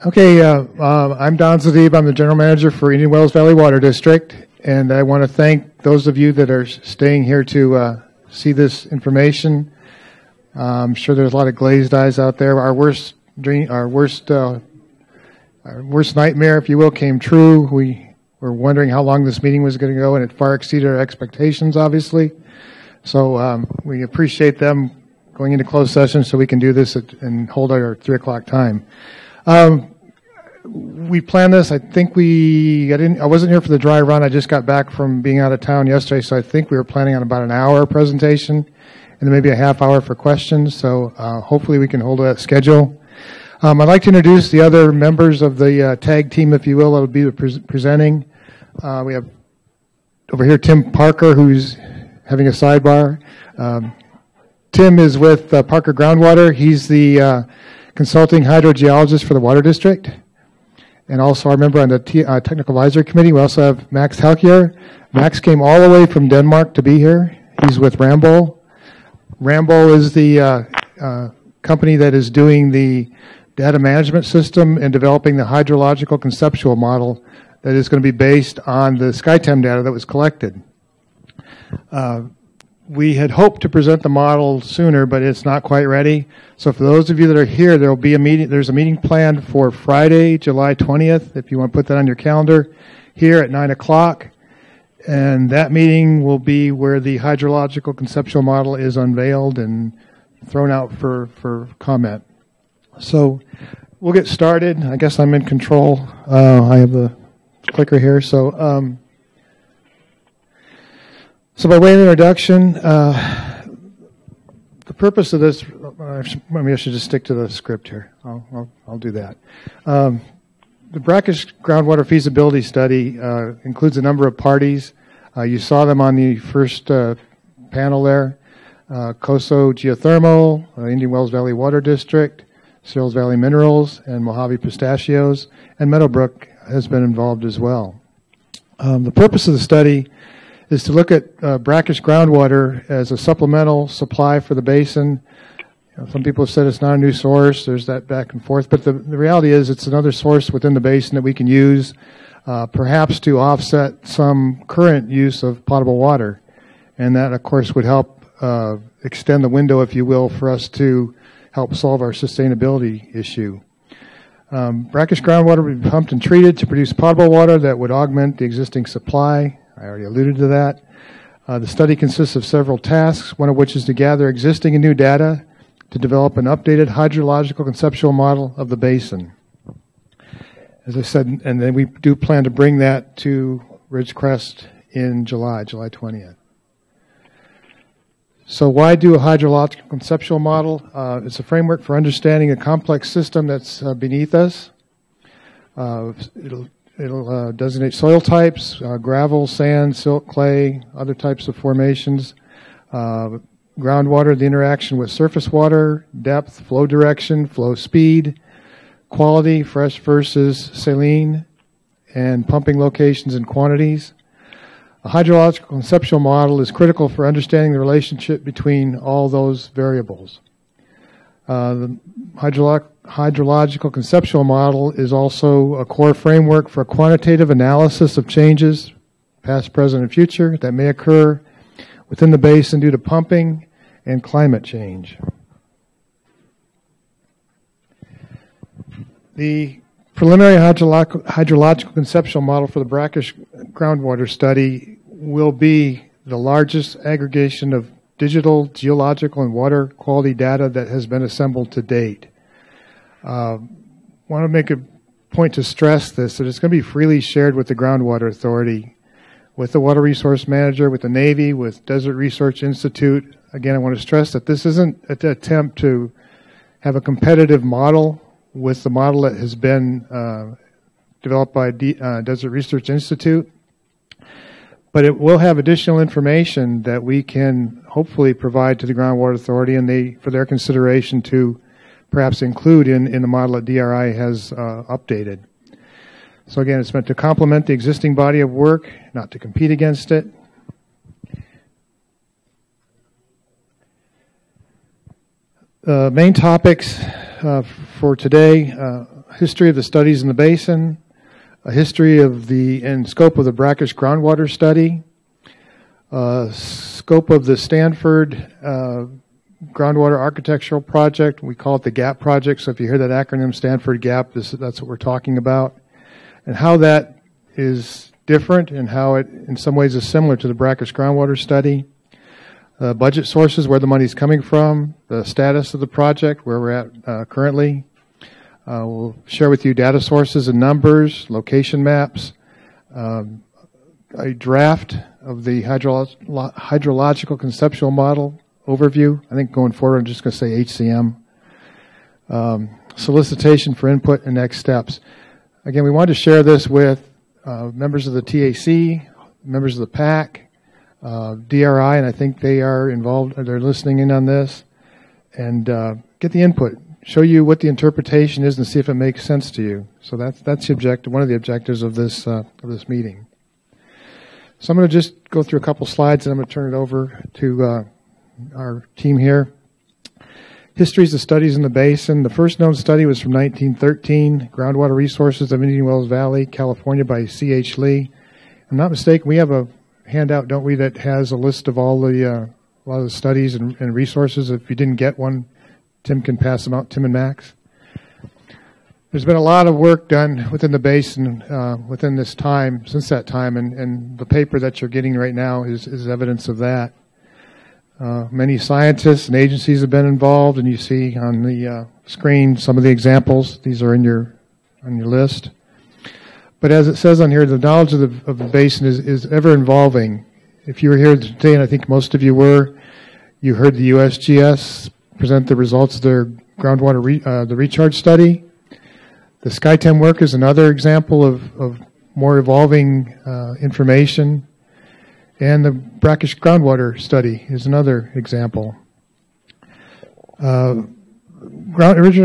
Okay, I'm Don Zadib. I'm the General Manager for Indian Wells Valley Water District, and I want to thank those of you that are staying here to see this information. I'm sure there's a lot of glazed eyes out there. Our worst nightmare, if you will, came true. We were wondering how long this meeting was going to go, and it far exceeded our expectations, obviously. So we appreciate them going into closed session so we can do this and hold our 3 o'clock time. We planned this. I think I wasn't here for the dry run. I just got back from being out of town yesterday, so I think we were planning on about an hour presentation and then maybe a half hour for questions. So hopefully we can hold that schedule. I'd like to introduce the other members of the tag team, if you will, that will be presenting. We have over here Tim Parker, who's having a sidebar. Tim is with Parker Groundwater. He's the consulting hydrogeologist for the Water District, and also our member on the Technical Advisory Committee. We also have Max Halkier. Max came all the way from Denmark to be here. He's with Ramboll. Ramboll is the company that is doing the data management system and developing the hydrological conceptual model that is going to be based on the SkyTEM data that was collected. We had hoped to present the model sooner, but it's not quite ready. So for those of you that are here, there will be a meeting. There's a meeting planned for Friday, July 20th, if you want to put that on your calendar, here at 9 o'clock. And that meeting will be where the hydrological conceptual model is unveiled and thrown out for comment. So we'll get started. I guess I'm in control. I have the clicker here. So by way of introduction, the purpose of this, maybe I should just stick to the script here. I'll do that. The Brackish Groundwater Feasibility Study includes a number of parties. You saw them on the first panel there. Paso Geothermal, Indian Wells Valley Water District, Searles Valley Minerals, and Mojave Pistachios, and Meadowbrook has been involved as well. The purpose of the study is to look at brackish groundwater as a supplemental supply for the basin. Some people have said it's not a new source. There's that back and forth. But the reality is it's another source within the basin that we can use, perhaps to offset some current use of potable water. And that, of course, would help extend the window, if you will, for us to help solve our sustainability issue. Brackish groundwater would be pumped and treated to produce potable water that would augment the existing supply. I already alluded to that. The study consists of several tasks, one of which is to gather existing and new data to develop an updated hydrological conceptual model of the basin. As I said, and then we do plan to bring that to Ridgecrest in July 20th. So why do a hydrological conceptual model? It's a framework for understanding a complex system that's beneath us. It'll designate soil types, gravel, sand, silt, clay, other types of formations, groundwater, the interaction with surface water, depth, flow direction, flow speed, quality, fresh versus saline, and pumping locations and quantities. A hydrological conceptual model is critical for understanding the relationship between all those variables. The hydrological conceptual model is also a core framework for quantitative analysis of changes, past, present, and future, that may occur within the basin due to pumping and climate change. The preliminary hydrological conceptual model for the Brackish groundwater study will be the largest aggregation of digital, geological, and water quality data that has been assembled to date. Want to make a point to stress this, that it's going to be freely shared with the Groundwater Authority, with the Water Resource Manager, with the Navy, with Desert Research Institute. Again, I want to stress that this isn't an attempt to have a competitive model with the model that has been developed by Desert Research Institute. But it will have additional information that we can hopefully provide to the Groundwater Authority and for their consideration to perhaps include in the model that DRI has updated. So again, it's meant to complement the existing body of work, not to compete against it. Main topics for today, history of the studies in the basin, a history of the and scope of the Brackish groundwater study, scope of the Stanford groundwater architectural project. We call it the GAP project, so if you hear that acronym, Stanford GAP, that's what we're talking about, and how that is different and how it in some ways is similar to the Brackish groundwater study. Budget sources, where the money's coming from, the status of the project, where we're at currently. We'll share with you data sources and numbers, location maps, a draft of the hydrological conceptual model overview. I think going forward I'm just going to say HCM. Solicitation for input and next steps. Again, we wanted to share this with members of the TAC, members of the PAC, DRI, and I think they are involved, they're listening in on this, and get the input, show you what the interpretation is and see if it makes sense to you. So that's the objective, one of the objectives of this meeting. So I'm going to just go through a couple slides and I'm going to turn it over to our team here. Histories of studies in the basin. The first known study was from 1913, Groundwater Resources of Indian Wells Valley, California by C.H. Lee. If I'm not mistaken, we have a handout, don't we, that has a list of all the a lot of the studies and resources. If you didn't get one, Tim can pass them out, Tim and Max. There's been a lot of work done within the basin within this time, since that time, and the paper that you're getting right now is evidence of that. Many scientists and agencies have been involved, and you see on the screen some of the examples. These are on your list. But as it says on here, the knowledge of the basin is ever evolving. If you were here today, and I think most of you were, you heard the USGS present the results of their groundwater the recharge study. The SkyTEM work is another example of more evolving information. And the Brackish groundwater study is another example. Original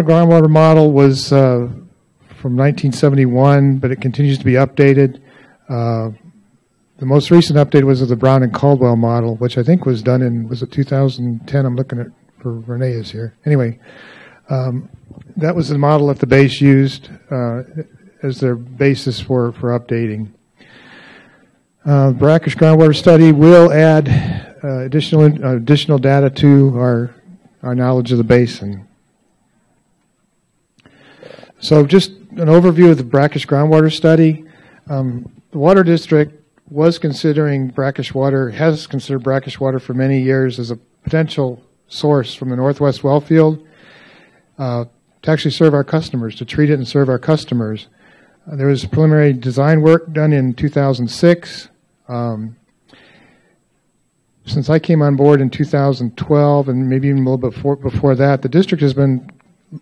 groundwater model was from 1971, but it continues to be updated. The most recent update was of the Brown and Caldwell model, which I think was done in, was it 2010? I'm looking at, for Renee is here. Anyway, that was the model that the base used as their basis for updating. Brackish groundwater study will add additional data to our knowledge of the basin. So just an overview of the Brackish groundwater study. The Water District was considering brackish water, has considered brackish water for many years as a potential source from the Northwest well field to actually serve our customers, to treat it and serve our customers. There was preliminary design work done in 2006. Since I came on board in 2012, and maybe even a little bit before that, the district has been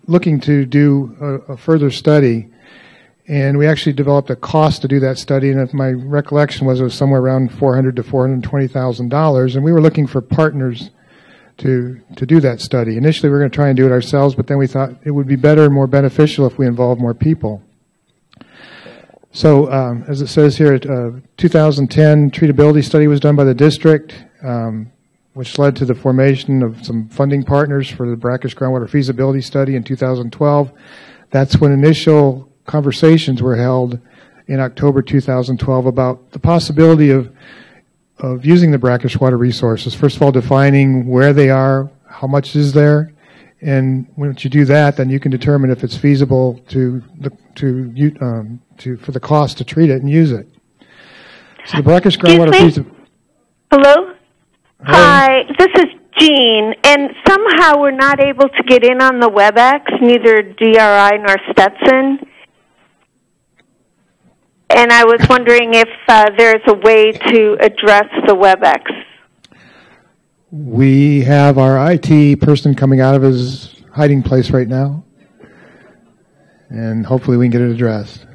looking to do a further study, and we actually developed a cost to do that study, and if my recollection was it was somewhere around $400,000 to $420,000, and we were looking for partners to do that study. Initially, we were going to try and do it ourselves, but then we thought it would be better and more beneficial if we involved more people. So, as it says here, 2010 treatability study was done by the district, which led to the formation of some funding partners for the Brackish groundwater feasibility study in 2012. That's when initial conversations were held in October 2012 about the possibility of using the brackish water resources. First of all, defining where they are, how much is there, and once you do that, then you can determine if it's feasible for the cost to treat it and use it. So the brackish groundwater feasibility. Hello? Hi, this is Jean, and somehow we're not able to get in on the WebEx, neither DRI nor Stetson. And I was wondering if there's a way to address the WebEx. We have our IT person coming out of his hiding place right now, and hopefully we can get it addressed.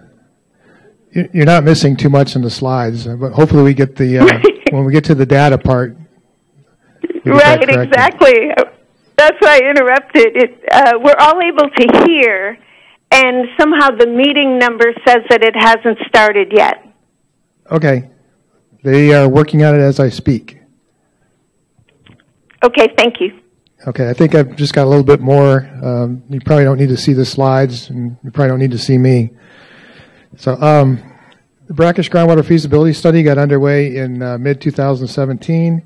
You're not missing too much in the slides, but hopefully we get the, when we get to the data part. Right, exactly. That's why I interrupted. We're all able to hear, and somehow the meeting number says that it hasn't started yet. Okay. They are working on it as I speak. Okay, thank you. Okay, I think I've just got a little bit more. You probably don't need to see the slides, and you probably don't need to see me. So the Brackish Groundwater Feasibility Study got underway in mid-2017.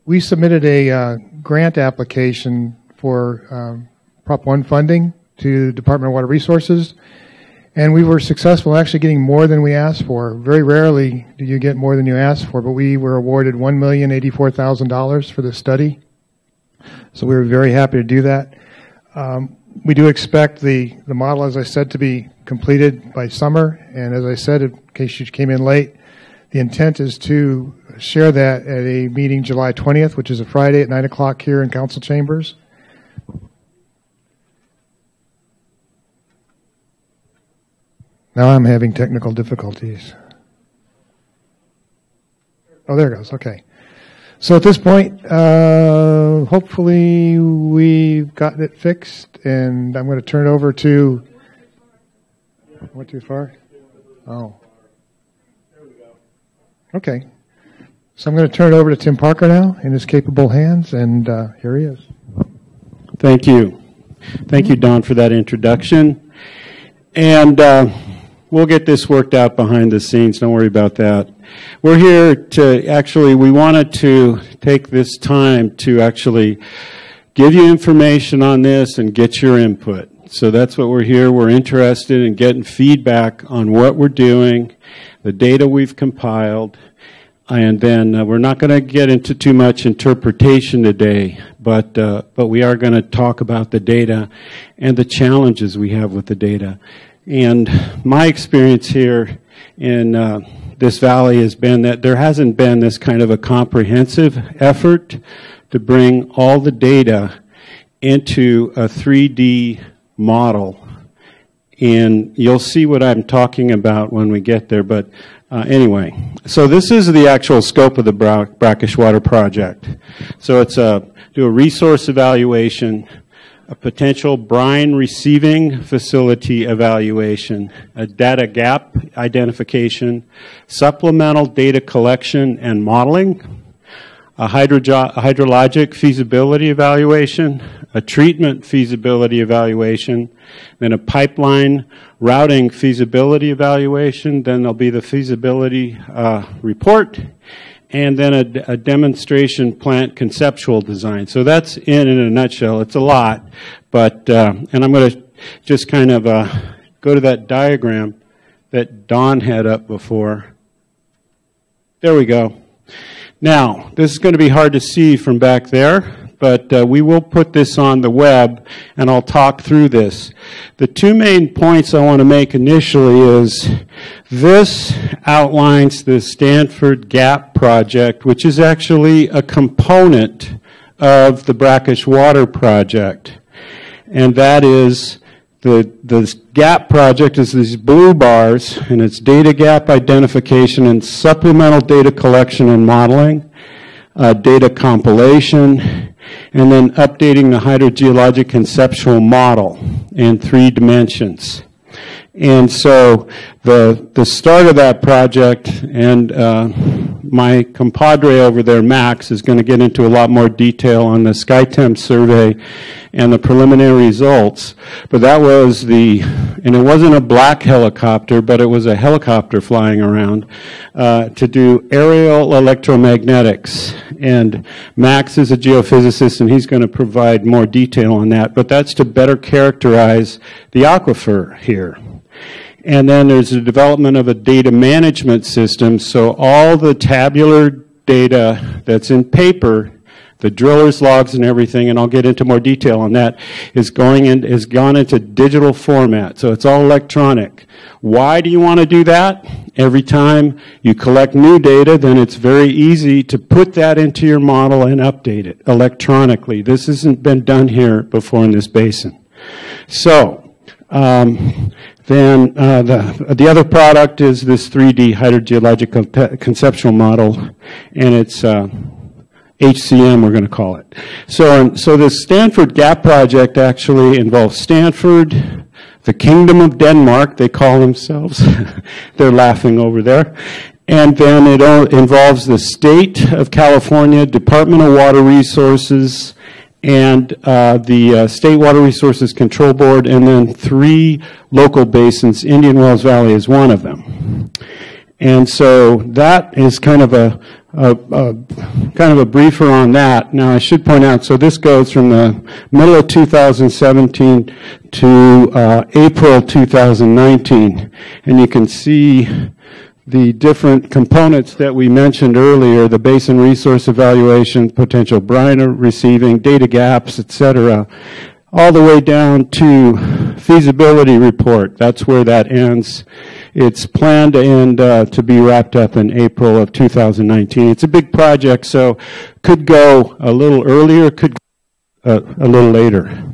We submitted a grant application for Prop 1 funding to the Department of Water Resources, and we were successful in actually getting more than we asked for. Very rarely do you get more than you asked for, but we were awarded $1,084,000 for this study. So we were very happy to do that. We do expect the model, as I said, to be completed by summer. And as I said, in case you came in late, the intent is to share that at a meeting July 20th, which is a Friday at 9 o'clock here in council chambers. Now I'm having technical difficulties. Oh, there it goes. Okay. So at this point, hopefully we've gotten it fixed, and I'm going to turn it over to... Went too far? Oh. Okay. So I'm going to turn it over to Tim Parker now in his capable hands, and here he is. Thank you. Thank you, Don, for that introduction. And we'll get this worked out behind the scenes. Don't worry about that. We're here to actually, we wanted to take this time to actually give you information on this and get your input. So that's what we're here. We're interested in getting feedback on what we're doing, the data we've compiled, and then we're not going to get into too much interpretation today, but we are going to talk about the data and the challenges we have with the data. And my experience here in this valley has been that there hasn't been this kind of a comprehensive effort to bring all the data into a 3D model. And you'll see what I'm talking about when we get there. But anyway, so this is the actual scope of the Brackish Water Project. So it's do a resource evaluation, a potential brine receiving facility evaluation, a data gap identification, supplemental data collection and modeling, a hydrologic feasibility evaluation, a treatment feasibility evaluation, then a pipeline routing feasibility evaluation, then there'll be the feasibility report, and then a demonstration plant conceptual design. So that's in a nutshell. It's a lot, but, and I'm going to just kind of go to that diagram that Don had up before. There we go. Now, this is going to be hard to see from back there, but we will put this on the web, and I'll talk through this. The two main points I want to make initially is this outlines the Stanford GAP project, which is actually a component of the Brackish Water Project. And that is the GAP project is these blue bars, and it's data gap identification and supplemental data collection and modeling, data compilation, and then updating the hydrogeologic conceptual model in 3 dimensions. And so the start of that project, and my compadre over there, Max, is going to get into a lot more detail on the SkyTEM survey and the preliminary results. But that was and it wasn't a black helicopter, but it was a helicopter flying around to do aerial electromagnetics. And Max is a geophysicist, and he's going to provide more detail on that. But that's to better characterize the aquifer here. And then there's the development of a data management system, so all the tabular data that's in paper, the driller's logs and everything, and I'll get into more detail on that, has gone into digital format, so it's all electronic. Why do you want to do that? Every time you collect new data, then it's very easy to put that into your model and update it electronically. This hasn't been done here before in this basin. So, then the other product is this 3D hydrogeological conceptual model, and it's HCM, we're going to call it. So the Stanford GAP project actually involves Stanford, the Kingdom of Denmark, they call themselves. They're laughing over there. And then it involves the State of California, Department of Water Resources, and the State Water Resources Control Board, and then 3 local basins. Indian Wells Valley is one of them. And so that is kind of a briefer on that. Now, I should point out, so this goes from the middle of 2017 to April 2019. And you can see the different components that we mentioned earlier, the basin resource evaluation, potential brine receiving, data gaps, etc., all the way down to feasibility report. That's where that ends. It's planned to end to be wrapped up in April of 2019. It's a big project, so could go a little earlier, could go a little later.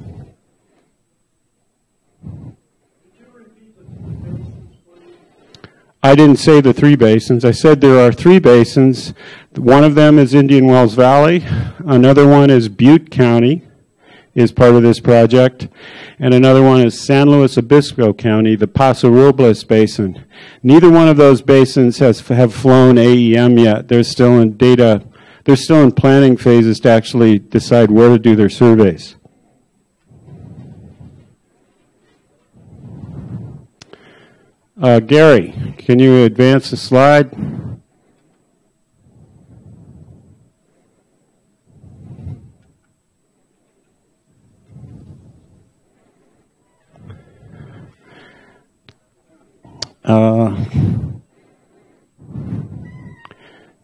I didn't say the 3 basins. I said there are 3 basins. One of them is Indian Wells Valley. Another one is Butte County, is part of this project. And another one is San Luis Obispo County, the Paso Robles Basin. Neither one of those basins have flown AEM yet. They're still in planning phases to actually decide where to do their surveys. Gary, can you advance the slide?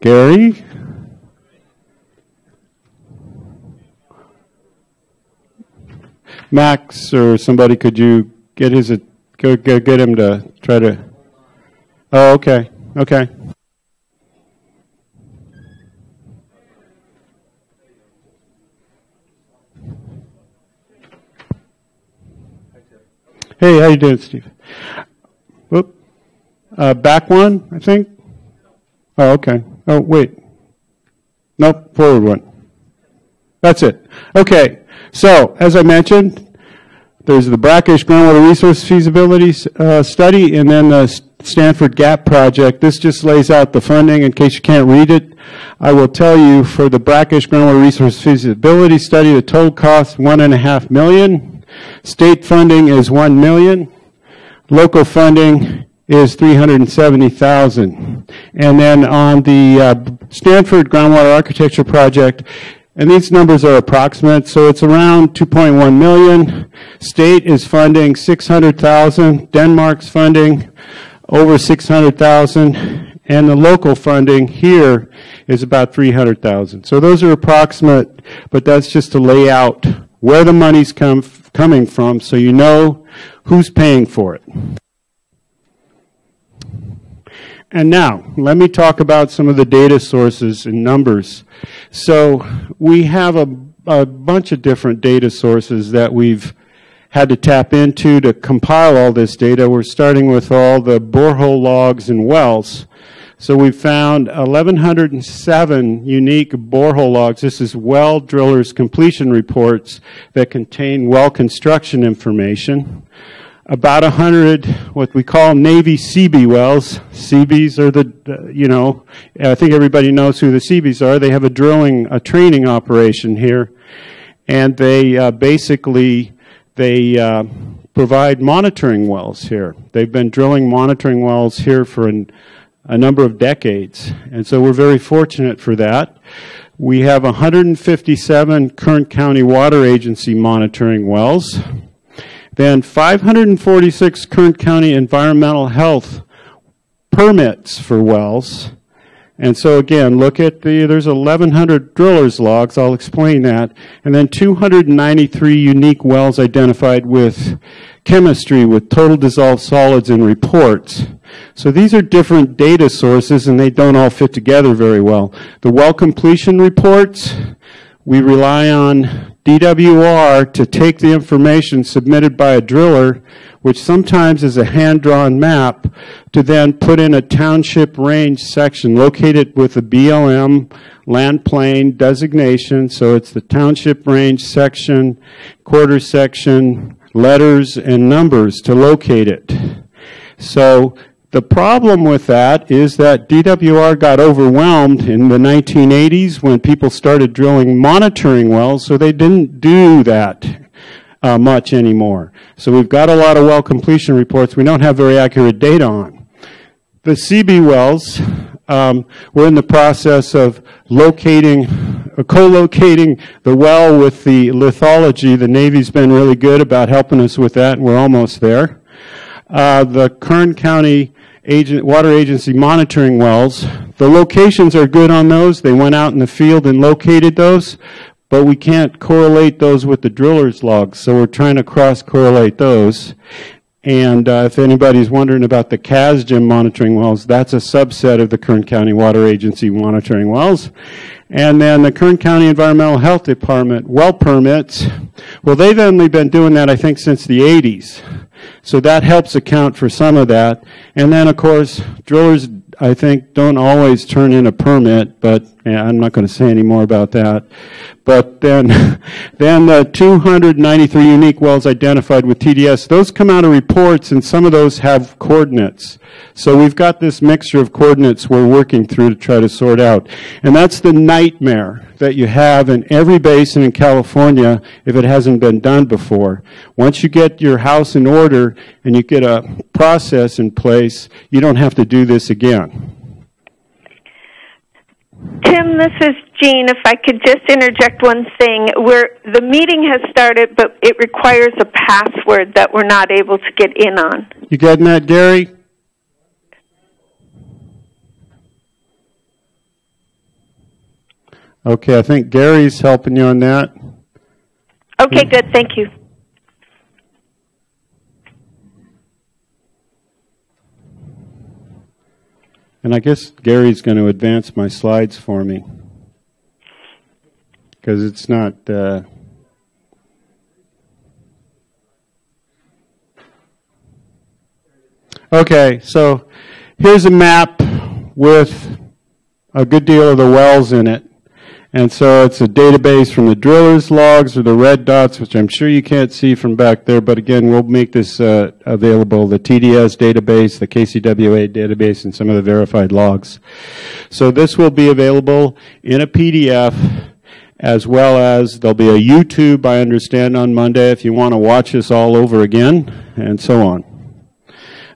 Gary? Max or somebody, could you get get him to try to... Oh, okay. Okay. Hey, how you doing, Steve? Whoop. Back one, I think. Oh, okay. Oh, wait. Nope, forward one. That's it. Okay. So, as I mentioned, there's the Brackish Groundwater Resource Feasibility Study, and then the Stanford GAP project. This just lays out the funding in case you can't read it. I will tell you, for the Brackish Groundwater Resource Feasibility Study, the total cost $1.5 million. State funding is $1 million. Local funding is $370,000. And then on the Stanford Groundwater Architecture project, and these numbers are approximate, so it's around $2.1 million. State is funding $600,000. Denmark's funding over $600,000. And the local funding here is about $300,000. So those are approximate, but that's just to lay out where the money's coming from so you know who's paying for it. And now, let me talk about some of the data sources and numbers. So we have a bunch of different data sources that we've had to tap into to compile all this data. We're starting with all the borehole logs and wells. So we found 1,107 unique borehole logs. This is well drillers' completion reports that contain well construction information. About 100, what we call Navy CB wells. CBs are I think everybody knows who the CBs are. They have a training operation here. And they provide monitoring wells here. They've been drilling monitoring wells here for a number of decades. And so we're very fortunate for that. We have 157 Kern County Water Agency monitoring wells. Then 546 Kern County environmental health permits for wells. And so again, look at there's 1,100 drillers logs, I'll explain that. And then 293 unique wells identified with chemistry, with total dissolved solids in reports. So these are different data sources and they don't all fit together very well. The well completion reports, we rely on DWR to take the information submitted by a driller, which sometimes is a hand-drawn map, to then put in a township range section located with a BLM land plane designation. So it's the township range section, quarter section, letters, and numbers to locate it. So The problem with that is that DWR got overwhelmed in the 1980s when people started drilling monitoring wells, so they didn't do that much anymore. So we've got a lot of well completion reports we don't have very accurate data on. The CB wells, we're in the process of co-locating the well with the lithology. The Navy's been really good about helping us with that, and we're almost there. The Kern County Water Agency monitoring wells, the locations are good on those. They went out in the field and located those, but we can't correlate those with the driller's logs, so we're trying to cross-correlate those. And if anybody's wondering about the CASGEM monitoring wells, that's a subset of the Kern County Water Agency monitoring wells. And then the Kern County Environmental Health Department well permits, well, they've only been doing that, I think, since the 80s. So that helps account for some of that. And then, of course, drillers, I think, don't always turn in a permit, but yeah, I'm not going to say any more about that. But then the 293 unique wells identified with TDS, those come out of reports, and some of those have coordinates. So we've got this mixture of coordinates we're working through to try to sort out. And that's the nightmare that you have in every basin in California if it hasn't been done before. Once you get your house in order and you get a process in place, you don't have to do this again. Tim, this is Jean. If I could just interject one thing. The meeting has started, but it requires a password that we're not able to get in on. You getting that, Gary? Okay, I think Gary's helping you on that. Okay, good. Thank you. And I guess Gary's going to advance my slides for me, because it's not... Okay, so here's a map with a good deal of the wells in it. And so it's a database from the driller's logs, or the red dots, which I'm sure you can't see from back there, but again, we'll make this available, the TDS database, the KCWA database, and some of the verified logs. So this will be available in a PDF, as well as there'll be a YouTube, I understand, on Monday if you want to watch this all over again, and so on.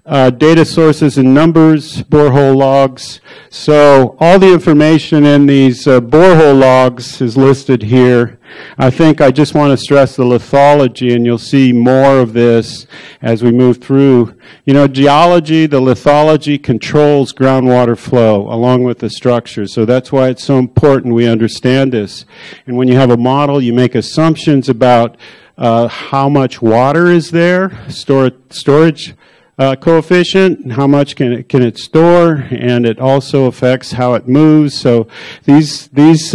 Data sources and numbers, borehole logs. So all the information in these borehole logs is listed here. I think I just want to stress the lithology, and you'll see more of this as we move through. You know, geology, the lithology controls groundwater flow along with the structure. So that's why it's so important we understand this. And when you have a model, you make assumptions about how much water is there, storage coefficient, how much can it store, and it also affects how it moves. So these things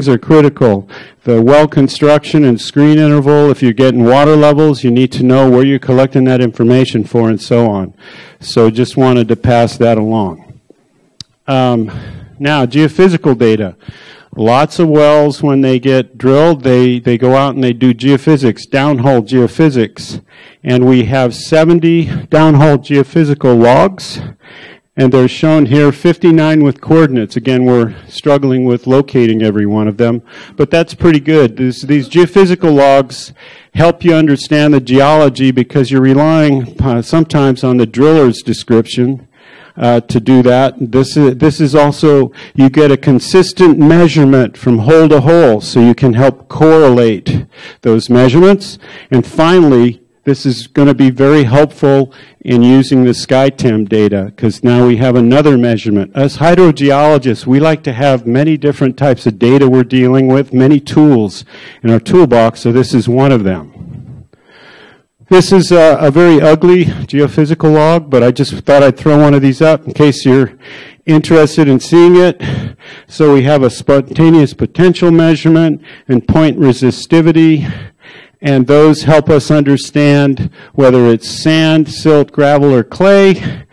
are critical. The well construction and screen interval, if you're getting water levels, you need to know where you're collecting that information for, and so on. So just wanted to pass that along. Now, geophysical data. Lots of wells, when they get drilled, they go out and they do geophysics, downhole geophysics. And we have 70 downhole geophysical logs, and they're shown here, 59 with coordinates. Again, we're struggling with locating every one of them, but that's pretty good. These geophysical logs help you understand the geology, because you're relying sometimes on the driller's description to do that. This is also, you get a consistent measurement from hole to hole, so you can help correlate those measurements. And finally, this is going to be very helpful in using the SkyTEM data, because now we have another measurement. As hydrogeologists, we like to have many different types of data we're dealing with, many tools in our toolbox, so this is one of them. This is a very ugly geophysical log, but I just thought I'd throw one of these up in case you're interested in seeing it. So we have a spontaneous potential measurement and point resistivity, and those help us understand whether it's sand, silt, gravel, or clay.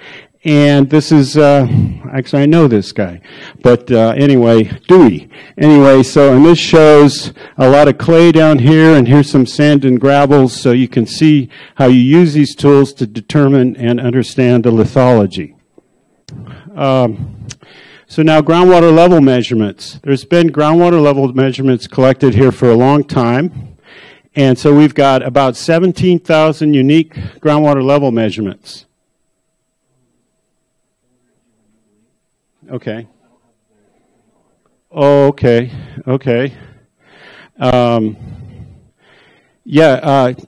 And this is, actually I know this guy, but anyway, Dewey. Anyway, so, and this shows a lot of clay down here, and here's some sand and gravels, so you can see how you use these tools to determine and understand the lithology. So now groundwater level measurements. There's been groundwater level measurements collected here for a long time. And so we've got about 17,000 unique groundwater level measurements. Okay. Oh, okay. Okay.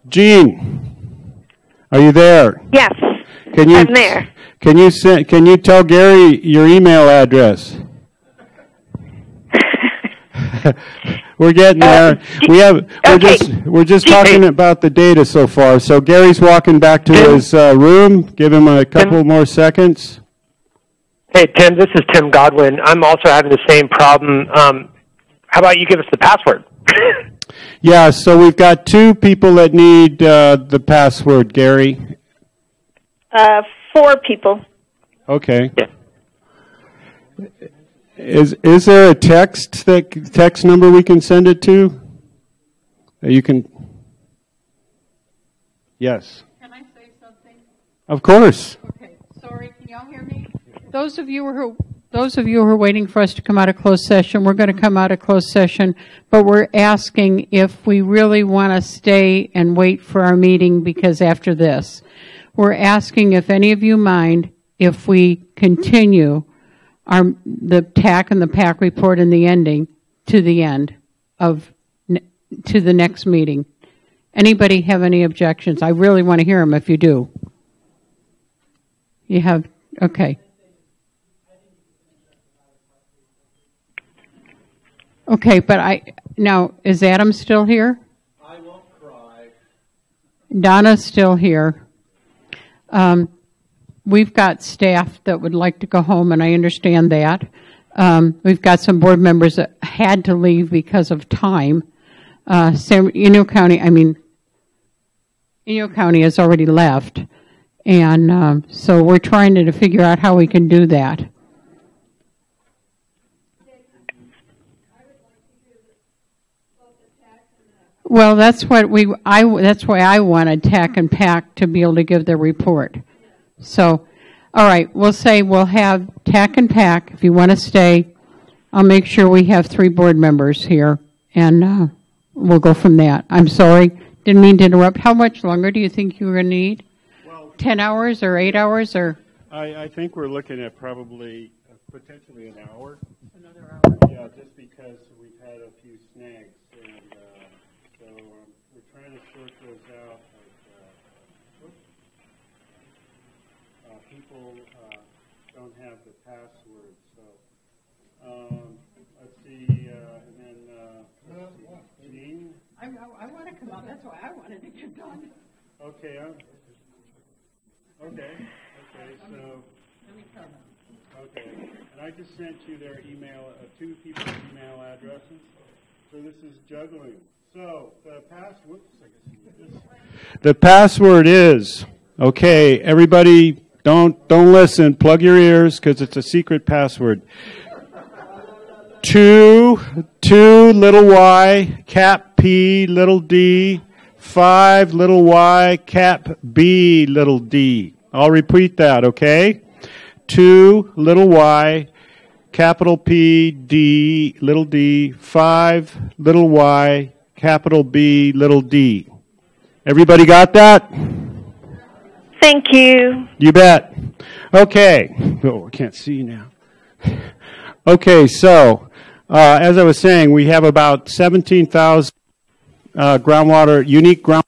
Gene, are you there? Yes, I'm there. Can you tell Gary your email address? We're getting there. We're just talking about the data so far. So Gary's walking back to his room. Give him a couple more seconds. Hey, Tim, this is Tim Godwin. I'm also having the same problem. How about you give us the password? Yeah, so we've got 2 people that need the password, Gary. 4 people. Okay. Yeah. Is there a text number we can send it to? You can. Yes. Can I say something? Of course. Okay. Sorry, can y'all hear me? Those of you who are waiting for us to come out of closed session, we're going to come out of closed session, but we're asking if we really want to stay and wait for our meeting because after this. We're asking if any of you mind if we continue the TAC and the PAC report in the ending to the end to the next meeting. Anybody have any objections? I really want to hear them if you do. You have, okay. Okay, but now, is Adam still here? I won't cry. Donna's still here. We've got staff that would like to go home, and I understand that. We've got some board members that had to leave because of time. Inyo County has already left, and so we're trying to figure out how we can do that. Well, that's what that's why I wanted TAC and PAC to be able to give their report. So, all right, we'll have TAC and PAC. If you want to stay, I'll make sure we have 3 board members here, and we'll go from that. I'm sorry, didn't mean to interrupt. How much longer do you think you're going to need? Well, 10 hours or 8 hours or? I think we're looking at probably potentially an hour. Another hour. Yeah, just because we've had a few snags. So we're trying to sort those out. People don't have the password, so let's see, and then Gene. I want to come out. That's why I wanted to get done. Okay. Okay. So. Let me come. Okay, and I just sent you their email, 2 people's email addresses. So this is juggling. So the password is, okay, everybody don't listen, plug your ears because it's a secret password. 2 little y, cap P, little d, 5 little y, cap B, little d. I'll repeat that, okay? 2 little y, capital P, D, little d, 5 little y, capital B, little d. Everybody got that? Thank you. You bet. Okay. Oh, I can't see now. Okay, so as I was saying, we have about 17,000 unique groundwater.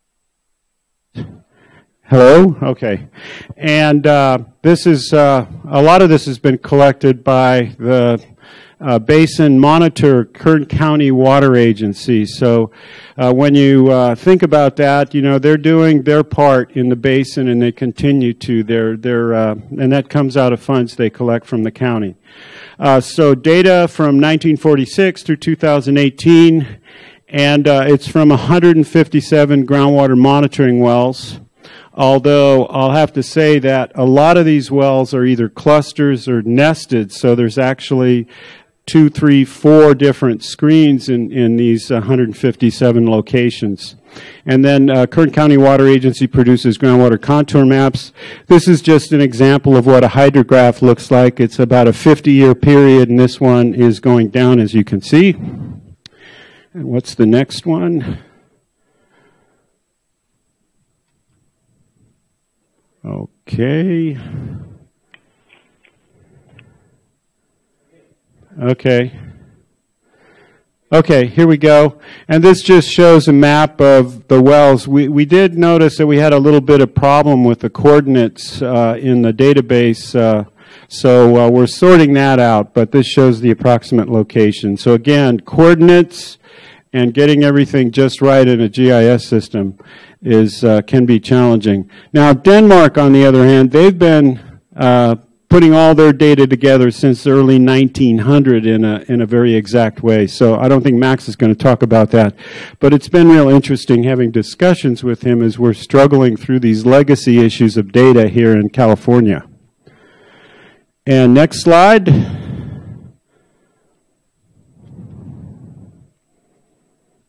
Hello? Okay. And this is, a lot of this has been collected by the Basin Monitor Kern County Water Agency. So when you think about that, they're doing their part in the basin and they continue to. And that comes out of funds they collect from the county. So data from 1946 through 2018, and it's from 157 groundwater monitoring wells. Although I'll have to say that a lot of these wells are either clusters or nested, so there's actually 2, 3, 4 different screens in these 157 locations. And then Kern County Water Agency produces groundwater contour maps. This is just an example of what a hydrograph looks like. It's about a 50-year period, and this one is going down, as you can see. And what's the next one? Okay. Okay, here we go. And this just shows a map of the wells. We did notice that we had a little bit of problem with the coordinates in the database, so we're sorting that out, but this shows the approximate location. So again, coordinates and getting everything just right in a GIS system can be challenging. Now, Denmark, on the other hand, they've been putting all their data together since the early 1900 in a very exact way. So I don't think Max is going to talk about that. But it's been real interesting having discussions with him as we're struggling through these legacy issues of data here in California. And next slide.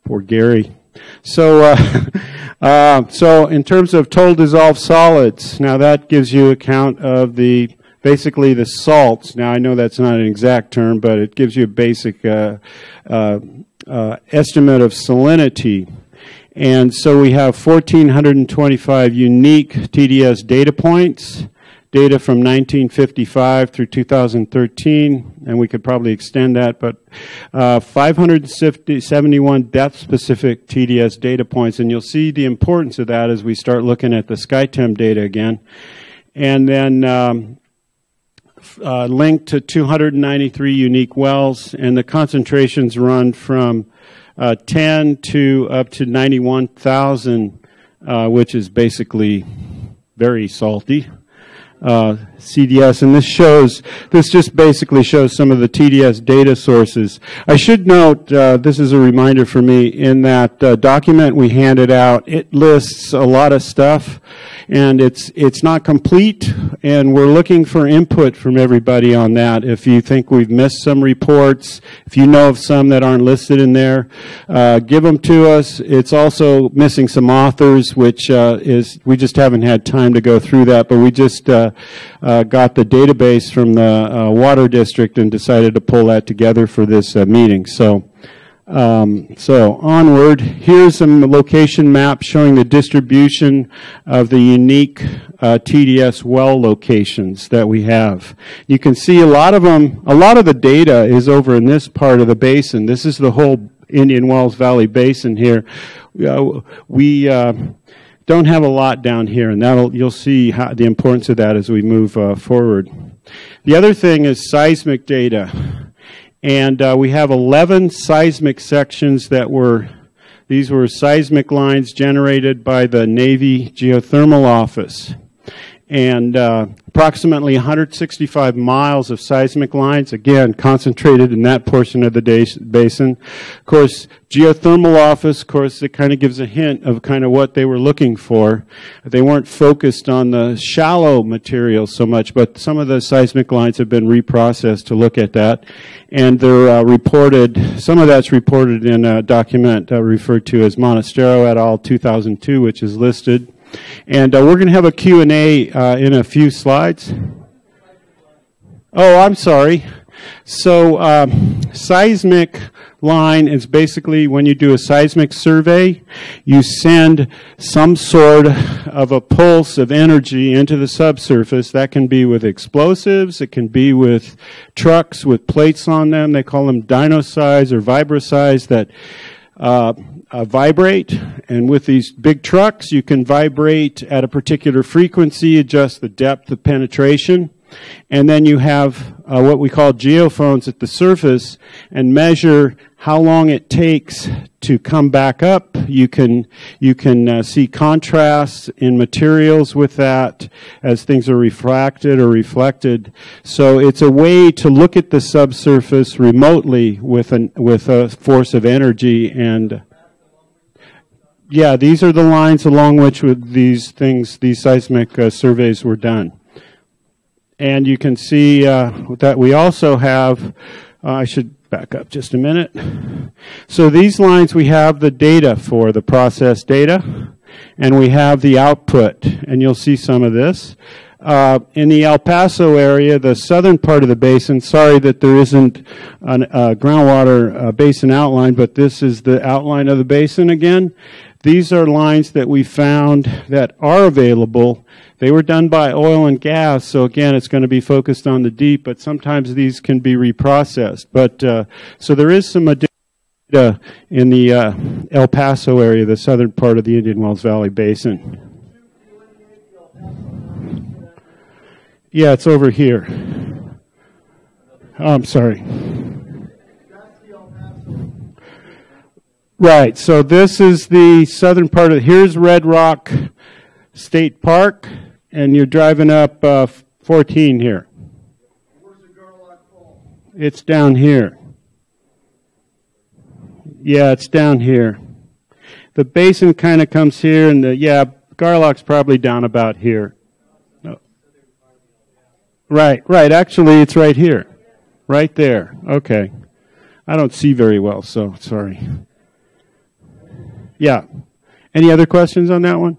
Poor Gary. So, so in terms of total dissolved solids, now that gives you account of basically the salts. Now I know that's not an exact term, but it gives you a basic estimate of salinity. And so we have 1,425 unique TDS data points, data from 1955 through 2013, and we could probably extend that, but 571 depth-specific TDS data points, and you'll see the importance of that as we start looking at the SkyTEM data again. And then linked to 293 unique wells, and the concentrations run from 10 to up to 91,000, which is basically very salty. CDS, and this just basically shows some of the TDS data sources. I should note, this is a reminder for me, in that document we handed out, it lists a lot of stuff, and it's not complete, and we're looking for input from everybody on that. If you think we've missed some reports, if you know of some that aren't listed in there, give them to us. It's also missing some authors, which we just haven't had time to go through that, but we just got the database from the water district and decided to pull that together for this meeting. So onward, here's some location maps showing the distribution of the unique TDS well locations that we have. You can see a lot of the data is over in this part of the basin. This is the whole Indian Wells Valley Basin here. We don't have a lot down here, and you'll see the importance of that as we move forward. The other thing is seismic data. And we have 11 seismic sections these were seismic lines generated by the Navy Geothermal Office. And approximately 165 miles of seismic lines, again, concentrated in that portion of the basin. Of course, Geothermal Office, of course, it kind of gives a hint of kind of what they were looking for. They weren't focused on the shallow material so much, but some of the seismic lines have been reprocessed to look at that. And they're some of that's reported in a document referred to as Monastero et al. 2002, which is listed. And we're going to have a Q&A in a few slides. Oh, I'm sorry. So seismic line is basically when you do a seismic survey, you send some sort of a pulse of energy into the subsurface. That can be with explosives. It can be with trucks with plates on them. They call them dynosize or vibrosize that vibrate, and with these big trucks you can vibrate at a particular frequency, adjust the depth of penetration, and then you have what we call geophones at the surface and measure how long it takes to come back up. You can see contrasts in materials with that as things are refracted or reflected. So it's a way to look at the subsurface remotely with a force of energy. And yeah, these are the lines along which these seismic surveys were done. And you can see that we also have I should back up just a minute. So these lines, we have the data for the process data, and we have the output, and you'll see some of this. In the El Paso area, the southern part of the basin, sorry that there isn't a groundwater basin outline, but this is the outline of the basin again. These are lines that we found that are available. They were done by oil and gas, so again, it's going to be focused on the deep, but sometimes these can be reprocessed. But so there is some data in the El Paso area, the southern part of the Indian Wells Valley Basin. Yeah, it's over here. Oh, I'm sorry. Right, so this is the southern part of, here's Red Rock State Park, and you're driving up 14 here. Where's the Garlock Fall? It's down here. Yeah, it's down here. The basin kind of comes here, and Garlock's probably down about here. Right. Actually, it's right here. Right there. Okay. I don't see very well, so sorry. Yeah. Any other questions on that one?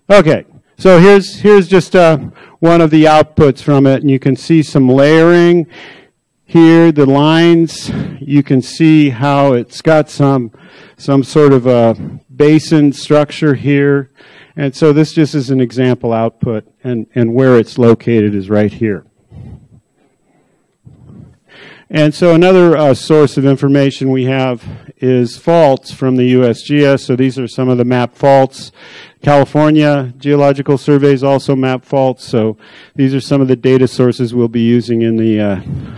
Okay. So here's just one of the outputs from it, and you can see some layering here, the lines. You can see how it's got some sort of a basin structure here. And so this just is an example output, and where it's located is right here. And so another source of information we have is faults from the USGS. So these are some of the map faults. California Geological Surveys also map faults. So these are some of the data sources we'll be using in the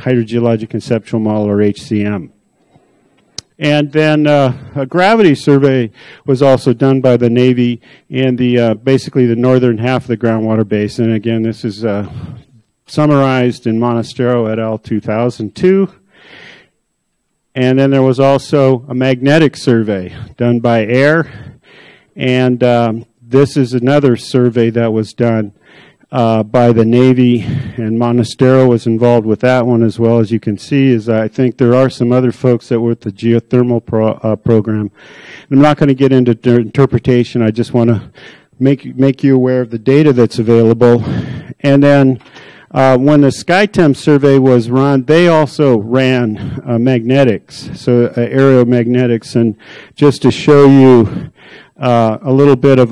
Hydrogeologic Conceptual Model, or HCM. And then a gravity survey was also done by the Navy in the basically the northern half of the groundwater basin. Again, this is summarized in Monastero et al. 2002. And then there was also a magnetic survey done by AIR. And this is another survey that was done by the Navy, and Monastero was involved with that one as well. As you can see, is I think there are some other folks that were with the geothermal program. I'm not going to get into interpretation. I just want to make you aware of the data that's available. And then when the SkyTEM survey was run, they also ran magnetics, so aeromagnetics, and just to show you a little bit of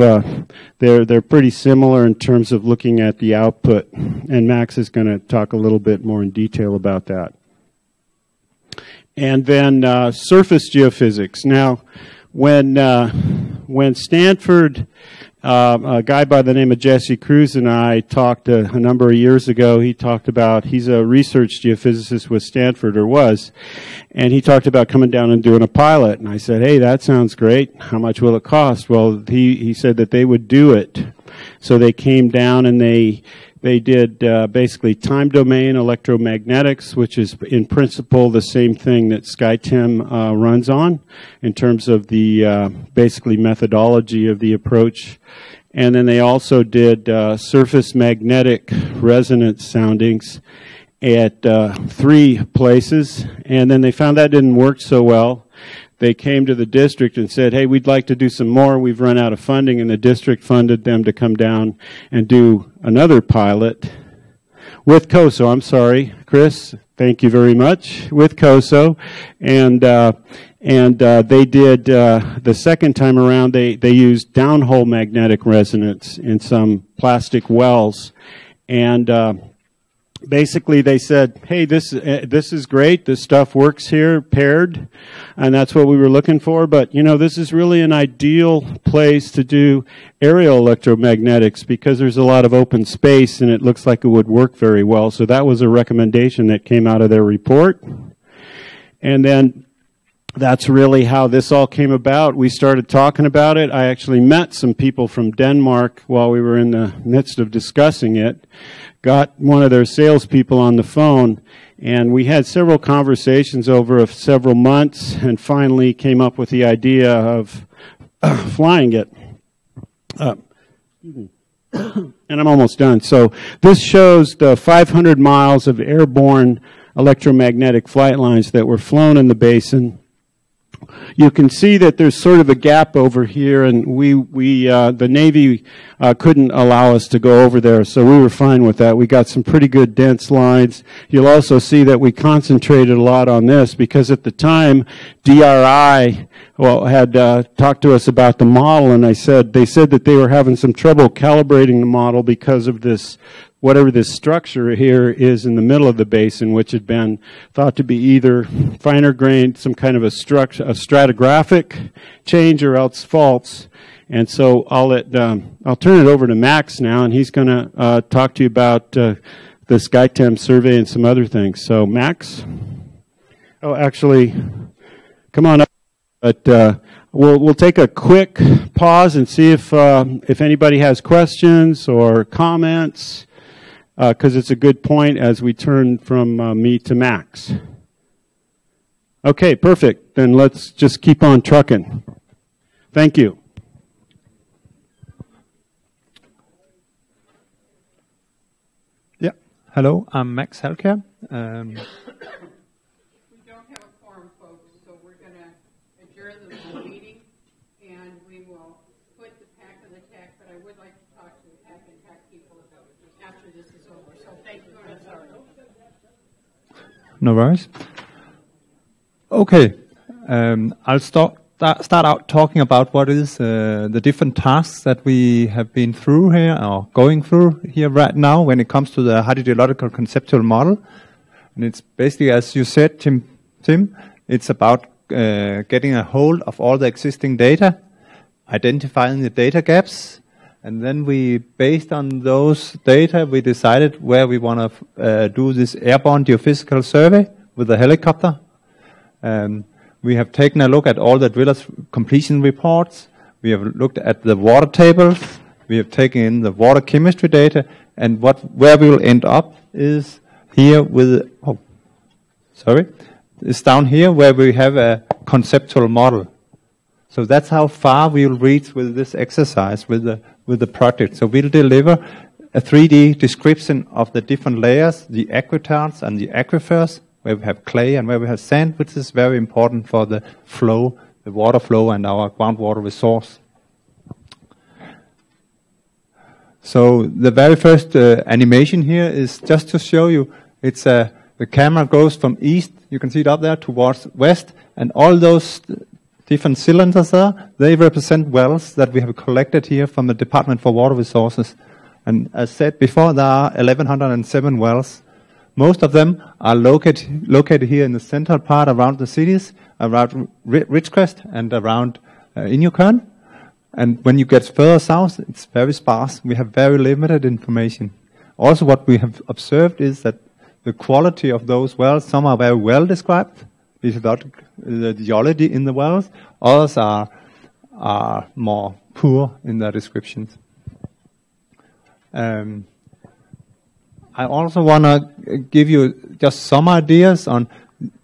they're pretty similar in terms of looking at the output, and Max is going to talk a little bit more in detail about that. And then surface geophysics. Now, when Stanford, a guy by the name of Jesse Cruz and I talked a number of years ago, he talked about, he's a research geophysicist with Stanford, or was, and he talked about coming down and doing a pilot. And I said, hey, that sounds great. How much will it cost? Well, he said that they would do it. So they came down and they did basically time domain electromagnetics, which is in principle the same thing that SkyTEM runs on in terms of the basically methodology of the approach. And then they also did surface magnetic resonance soundings at 3 places. And then they found that didn't work so well. They came to the district and said, hey, we'd like to do some more. We've run out of funding, and the district funded them to come down and do another pilot with COSO. I'm sorry, Chris, thank you very much, with COSO. And they did, the second time around, they used downhole magnetic resonance in some plastic wells. And basically, they said, hey, this is great. This stuff works here, paired, and that's what we were looking for. But, you know, this is really an ideal place to do aerial electromagnetics because there's a lot of open space, and it looks like it would work very well. So that was a recommendation that came out of their report. And then that's really how this all came about. We started talking about it. I actually met some people from Denmark while we were in the midst of discussing it. Got one of their salespeople on the phone, and we had several conversations over several months, and finally came up with the idea of flying it. And I'm almost done. So this shows the 500 miles of airborne electromagnetic flight lines that were flown in the basin. You can see that there's sort of a gap over here, and the Navy couldn't allow us to go over there, so we were fine with that. We got some pretty good dense lines. You'll also see that we concentrated a lot on this because at the time, DRI had talked to us about the model, and they said that they were having some trouble calibrating the model because of this, whatever this structure here is in the middle of the basin, which had been thought to be either finer grained, some kind of a stratigraphic change, or else faults. And so I'll turn it over to Max now, and he's going to talk to you about the SkyTEM survey and some other things. So Max? Oh, actually, come on up. But we'll take a quick pause and see if anybody has questions or comments. Because it's a good point as we turn from me to Max. Okay, perfect. Then let's just keep on trucking. Thank you. Yeah. Hello, I'm Max Halkær. We don't have a quorum, folks, so we're going to adjourn the meeting, and we will put the pack on the tack, but I would like to talk to the pack and tack people after this is over. So thank you, and I'm sorry. No worries. Okay, I'll start out talking about what is the different tasks that we have been through here, or going through here right now when it comes to the hydrogeological conceptual model. And it's basically, as you said, Tim, it's about getting a hold of all the existing data, identifying the data gaps, and then we, based on those data, we decided where we want to do this airborne geophysical survey with a helicopter. We have taken a look at all the drillers' completion reports. We have looked at the water tables. We have taken in the water chemistry data, and where we will end up is here with it's down here where we have a conceptual model. So that's how far we will reach with this exercise with the project. So we'll deliver a 3D description of the different layers, the aquitars and the aquifers, where we have clay and where we have sand, which is very important for the flow, the water flow, and our groundwater resource. So the very first animation here is just to show you, it's the camera goes from east, you can see it up there, towards west, and all those different cylinders there, they represent wells that we have collected here from the Department for Water Resources. And as said before, there are 1,107 wells. Most of them are located here in the central part around the cities, around Ridgecrest and around Inyukan. And when you get further south, it's very sparse. We have very limited information. Also, what we have observed is that the quality of those wells, some are very well described, the geology in the wells. Others are more poor in their descriptions. I also want to give you just some ideas on,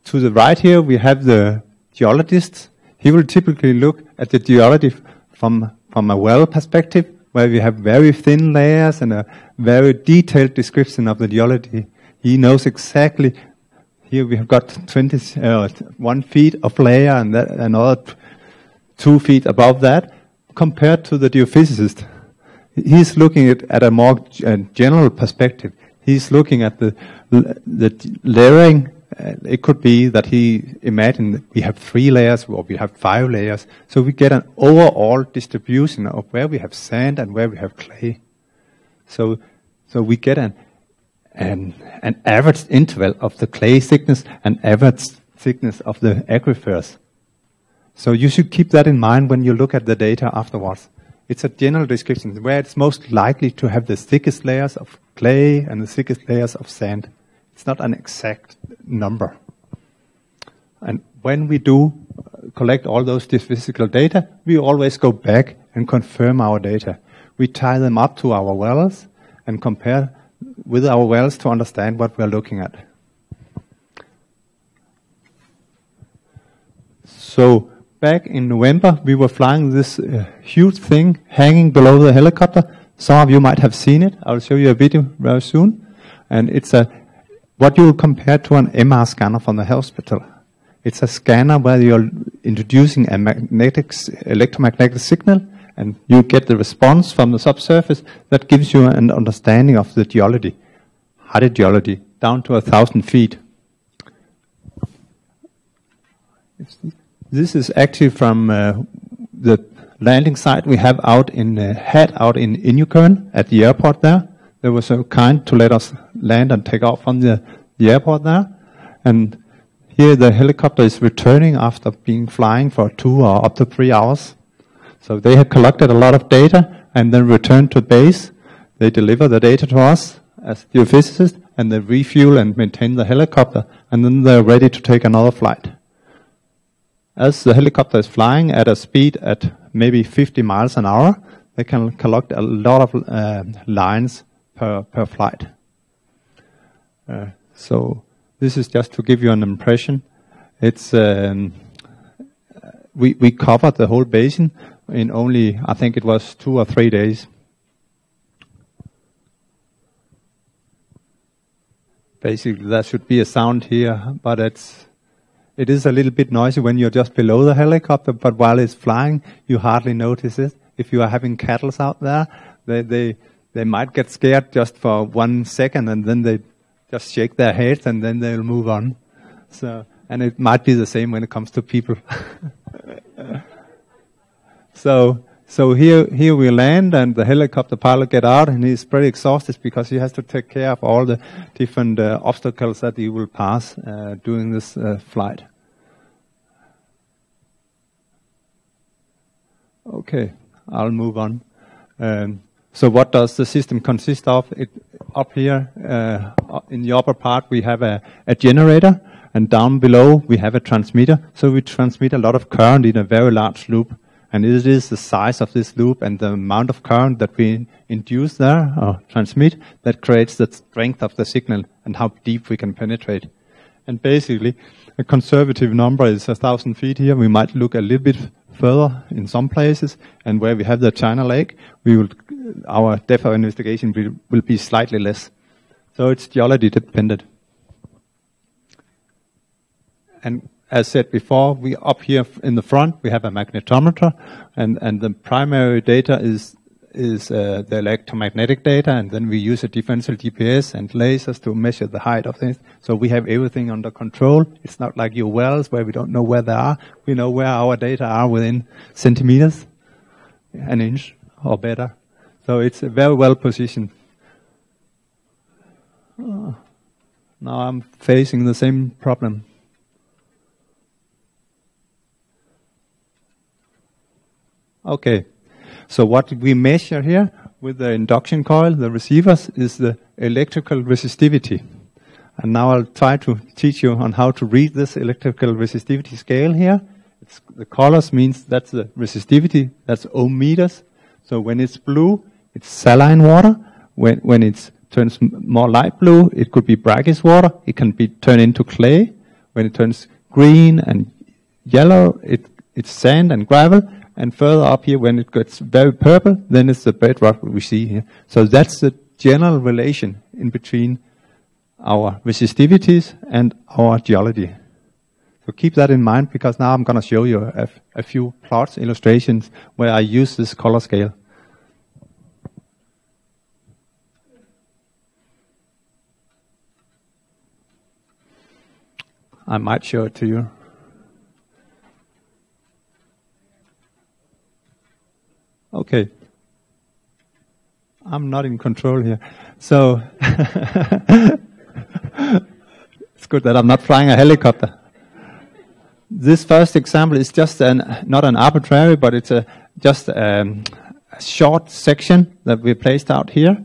to the right here, we have the geologist. He will typically look at the geology from a well perspective, where we have very thin layers and a very detailed description of the geology. He knows exactly, here we have got 1 feet of layer and that, another 2 feet above that, compared to the geophysicist. He's looking at a more general perspective. He's looking at the layering. It could be that he imagined we have 3 layers or we have 5 layers. So we get an overall distribution of where we have sand and where we have clay. So we get an average interval of the clay thickness and average thickness of the aquifers. So you should keep that in mind when you look at the data afterwards. It's a general description where it's most likely to have the thickest layers of clay and the thickest layers of sand. It's not an exact number. And when we do collect all those geophysical data, we always go back and confirm our data. We tie them up to our wells and compare with our wells to understand what we're looking at. So back in November, we were flying this huge thing hanging below the helicopter. Some of you might have seen it. I'll show you a video very soon. And it's a what you will compare to an MR scanner from the hospital. It's a scanner where you're introducing a electromagnetic signal, and you get the response from the subsurface that gives you an understanding of the geology, hydrogeology, down to 1,000 feet. This is actually from the landing site we have out in out in Inyukern at the airport there. They were so kind to let us land and take off from the airport there. And here the helicopter is returning after being flying for 2 or up to 3 hours. So they have collected a lot of data and then returned to base. They deliver the data to us as geophysicists, and they refuel and maintain the helicopter, and then they're ready to take another flight. As the helicopter is flying at a speed at maybe 50 miles an hour, they can collect a lot of lines per flight. So this is just to give you an impression. It's we covered the whole basin in only, I think it was 2 or 3 days. Basically, there should be a sound here, but it is a little bit noisy when you're just below the helicopter, but while it's flying, you hardly notice it. If you are having cattle out there, they might get scared just for 1 second, and then they just shake their heads, and then they'll move on. So, and it might be the same when it comes to people. So here we land, and the helicopter pilot get out, and he's pretty exhausted because he has to take care of all the different obstacles that he will pass during this flight. Okay, I'll move on. So what does the system consist of? Up here in the upper part we have a generator, and down below we have a transmitter. So we transmit a lot of current in a very large loop. And it is the size of this loop and the amount of current that we induce there, or transmit, that creates the strength of the signal and how deep we can penetrate. And basically, a conservative number is 1,000 feet here. We might look a little bit further in some places, and where we have the China Lake, our depth of investigation will be slightly less. So it's geology dependent. And as said before, we up here in the front, we have a magnetometer, and the primary data is the electromagnetic data, and then we use a differential GPS and lasers to measure the height of things. So we have everything under control. It's not like your wells where we don't know where they are. We know where our data are within centimeters, an inch or better. So it's very well positioned. Now I'm facing the same problem. Okay, so what we measure here with the induction coil, the receivers, is the electrical resistivity. And now I'll try to teach you on how to read this electrical resistivity scale here. The colors means that's the resistivity, that's ohm meters. So when it's blue, it's saline water. When it turns more light blue, it could be brackish water. It can be turned into clay. When it turns green and yellow, it's sand and gravel. And further up here, when it gets very purple, then it's the bedrock we see here. So that's the general relation in between our resistivities and our geology. So keep that in mind, because now I'm going to show you a few plots, illustrations, where I use this color scale. I might show it to you. Okay. I'm not in control here. So, it's good that I'm not flying a helicopter. This first example is just not an arbitrary, but it's just a short section that we placed out here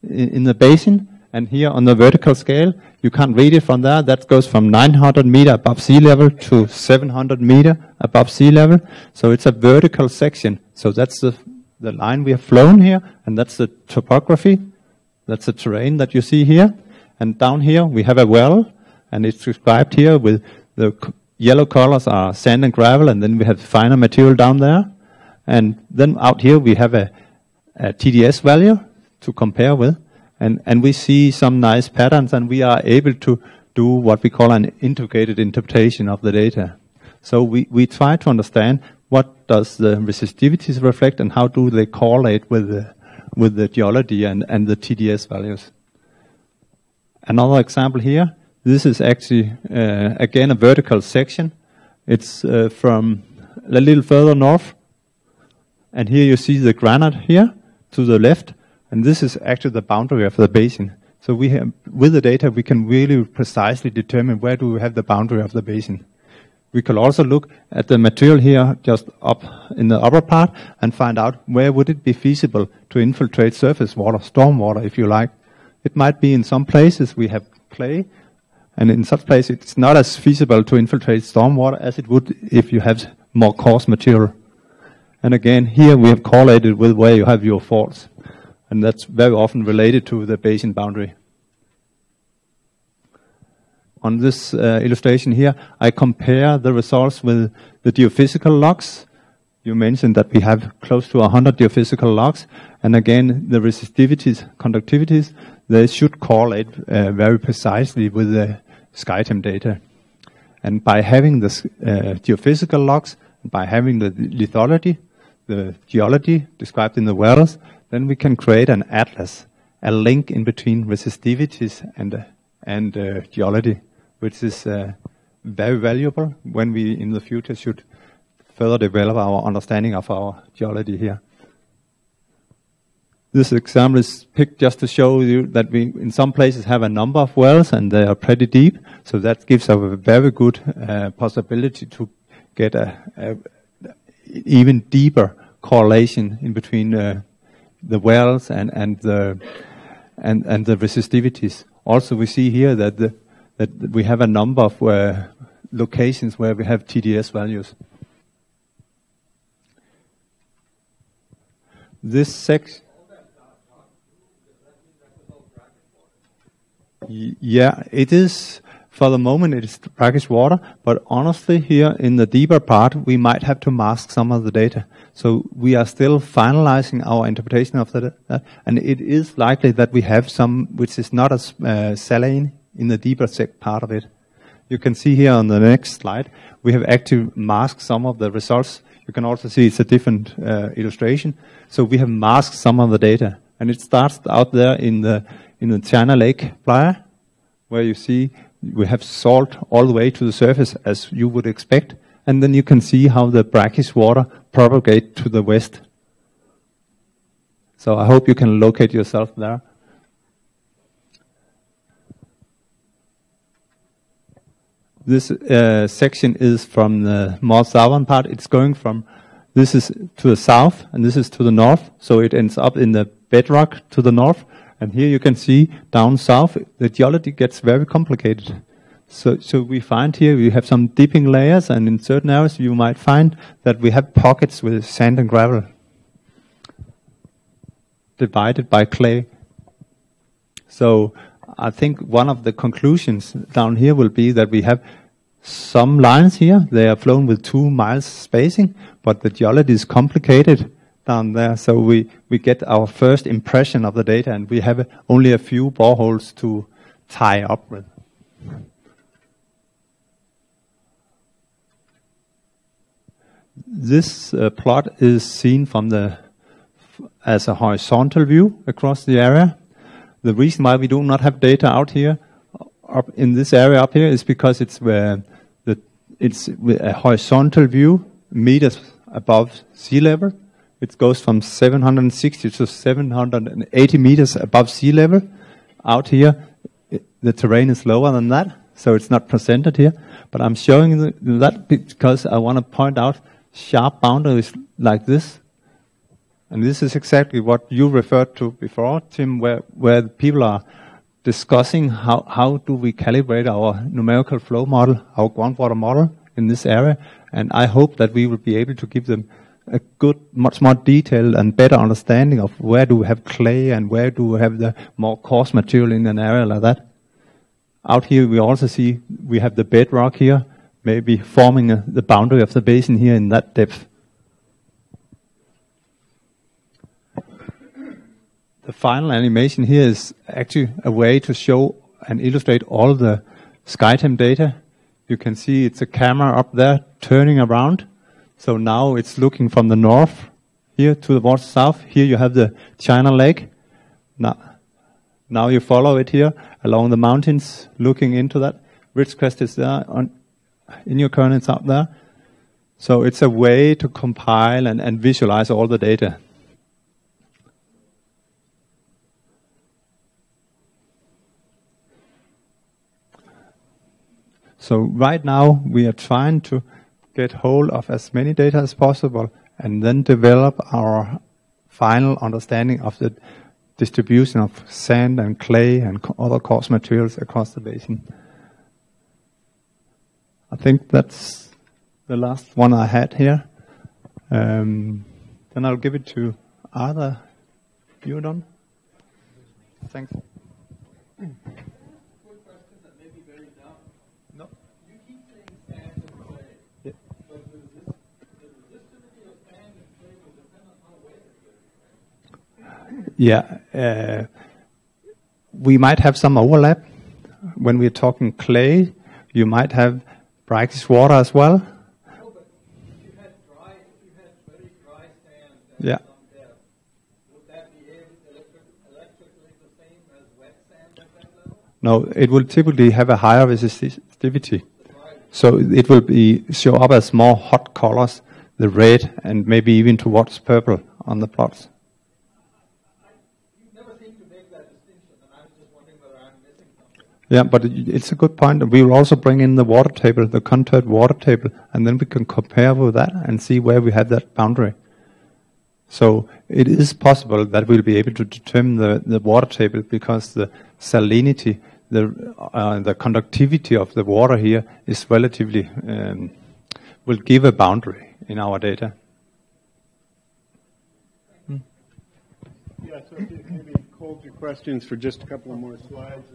in the basin. And here on the vertical scale, you can't read it from there. That goes from 900 meter above sea level to 700 meter above sea level. So it's a vertical section. So that's the line we have flown here, and that's the topography. That's the terrain that you see here. And down here we have a well, and it's described here with the yellow colors are sand and gravel, and then we have finer material down there. And then out here we have a TDS value to compare with. And we see some nice patterns, and we are able to do what we call an integrated interpretation of the data. So we try to understand what does the resistivities reflect and how do they correlate with the geology and the TDS values. Another example here, this is actually, again, a vertical section. It's from a little further north. And here you see the granite here to the left. And this is actually the boundary of the basin. So we have, with the data, we can really precisely determine where do we have the boundary of the basin. We could also look at the material here just up in the upper part and find out where would it be feasible to infiltrate surface water, storm water, if you like. It might be in some places we have clay, and in such places it's not as feasible to infiltrate storm water as it would if you have more coarse material. And again, here we have correlated with where you have your faults. And that's very often related to the basin boundary. On this illustration here, I compare the results with the geophysical logs. You mentioned that we have close to 100 geophysical logs. And again, the resistivities, conductivities, they should correlate very precisely with the SkyTEM data. And by having the geophysical logs, by having the lithology, the geology described in the wells, then we can create an atlas, a link in between resistivities and geology, which is very valuable when we in the future should further develop our understanding of our geology here. This example is picked just to show you that we in some places have a number of wells and they are pretty deep, so that gives us a very good possibility to get a even deeper correlation in between the wells and the resistivities. Also, we see here that we have a number of locations where we have TDS values. This section. Yeah, it is. For the moment, it is brackish water, but honestly, here in the deeper part, we might have to mask some of the data. So we are still finalizing our interpretation of that, and it is likely that we have some which is not as saline in the deeper part of it. You can see here on the next slide, we have actually masked some of the results. You can also see it's a different illustration. So we have masked some of the data, and it starts out there in the China Lake playa, where you see we have salt all the way to the surface as you would expect, and then you can see how the brackish water propagate to the west. So I hope you can locate yourself there. This section is from the more southern part. It's going from, this is to the south and this is to the north, so it ends up in the bedrock to the north. And here you can see down south, the geology gets very complicated. So we find here we have some dipping layers, and in certain areas you might find that we have pockets with sand and gravel divided by clay. So I think one of the conclusions down here will be that we have some lines here. They are flown with 2 miles spacing, but the geology is complicated down there, so we get our first impression of the data, and we have only a few boreholes to tie up with. This plot is seen from as a horizontal view across the area. The reason why we do not have data out here, up in this area up here, is because it's a horizontal view, meters above sea level. It goes from 760 to 780 meters above sea level. Out here, the terrain is lower than that, so it's not presented here. But I'm showing that because I want to point out sharp boundaries like this. And this is exactly what you referred to before, Tim, where people are discussing how do we calibrate our numerical flow model, our groundwater model in this area. And I hope that we will be able to give them a good, much more detailed and better understanding of where do we have clay and where do we have the more coarse material in an area like that. Out here we also see we have the bedrock here, maybe forming the boundary of the basin here in that depth. the final animation here is actually a way to show and illustrate all the SkyTEM data. You can see it's a camera up there turning around. So now it's looking from the north here towards the south. Here you have the China Lake. Now you follow it here along the mountains, looking into that. Ridgecrest is there, in your kernel it's up there. So it's a way to compile and visualize all the data. So right now we are trying to get hold of as many data as possible and then develop our final understanding of the distribution of sand and clay and other coarse materials across the basin. I think that's the last one I had here. Then I'll give it to Arthur. You done? Thanks. Yeah, we might have some overlap. When we're talking clay, you might have brackish water as well. No, but if you had very dry sand yeah. some depth, would that be electrically the same as wet sand at that level? No, it will typically have a higher resistivity. So it will show up as more hot colors, the red and maybe even towards purple on the plots. Yeah, but it's a good point. We will also bring in the water table, the contoured water table, and then we can compare with that and see where we have that boundary. So it is possible that we'll be able to determine the water table because the salinity, the conductivity of the water here is relatively, will give a boundary in our data. Yeah, so if you maybe hold your questions for just a couple of more slides.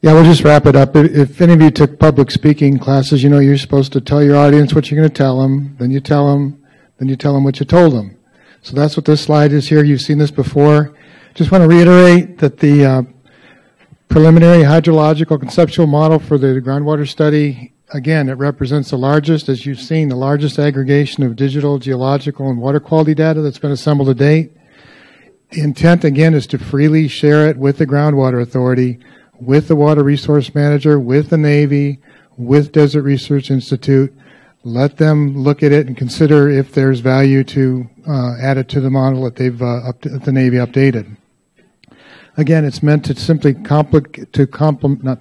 Yeah, we'll just wrap it up. If any of you took public speaking classes, you know you're supposed to tell your audience what you're going to tell them, then you tell them what you told them. So that's what this slide is here. You've seen this before. Just want to reiterate that the preliminary hydrological conceptual model for the groundwater study, again, it represents the largest, as you've seen, the largest aggregation of digital, geological, and water quality data that's been assembled to date. The intent, again, is to freely share it with the Groundwater Authority, with the Water Resource Manager, with the Navy, with Desert Research Institute. Let them look at it and consider if there's value to add it to the model that they've the Navy updated. Again, it's meant to simply complement to complement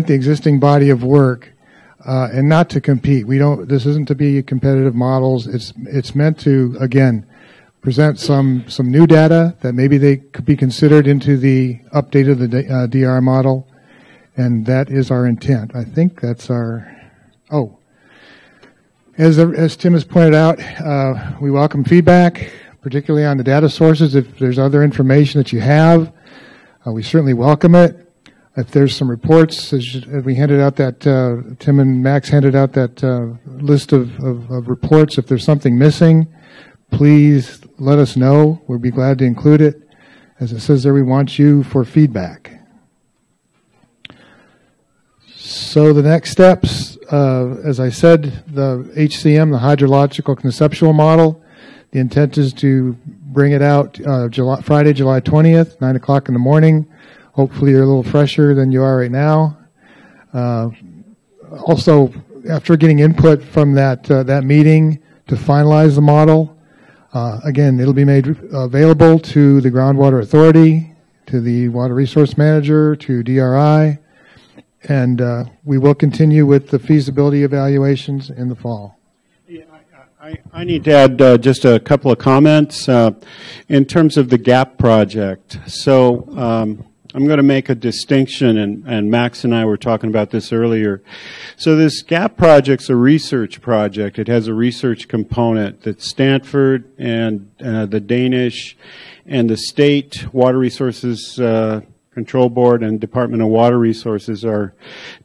the existing body of work. And not to compete. This isn't to be competitive models. It's meant to, again, present some new data that maybe they could be considered into the update of the DR model. And that is our intent. I think that's our, as Tim has pointed out, we welcome feedback, particularly on the data sources. If there's other information that you have, we certainly welcome it. If there's some reports, as we handed out that, Tim and Max handed out that list of reports. If there's something missing, please let us know. We'll be glad to include it. As it says there, we want you for feedback. So the next steps, as I said, the HCM, the Hydrological Conceptual Model, the intent is to bring it out Friday, July 20th, 9 o'clock in the morning. Hopefully you're a little fresher than you are right now. Also, after getting input from that meeting to finalize the model, again, it'll be made available to the Groundwater Authority, to the Water Resource Manager, to DRI, and we will continue with the feasibility evaluations in the fall. Yeah, I need to add just a couple of comments in terms of the GAP project. So I'm going to make a distinction, and Max and I were talking about this earlier. So this GAP project's a research project. It has a research component that Stanford and the Danish and the state water resources Control Board and Department of Water Resources are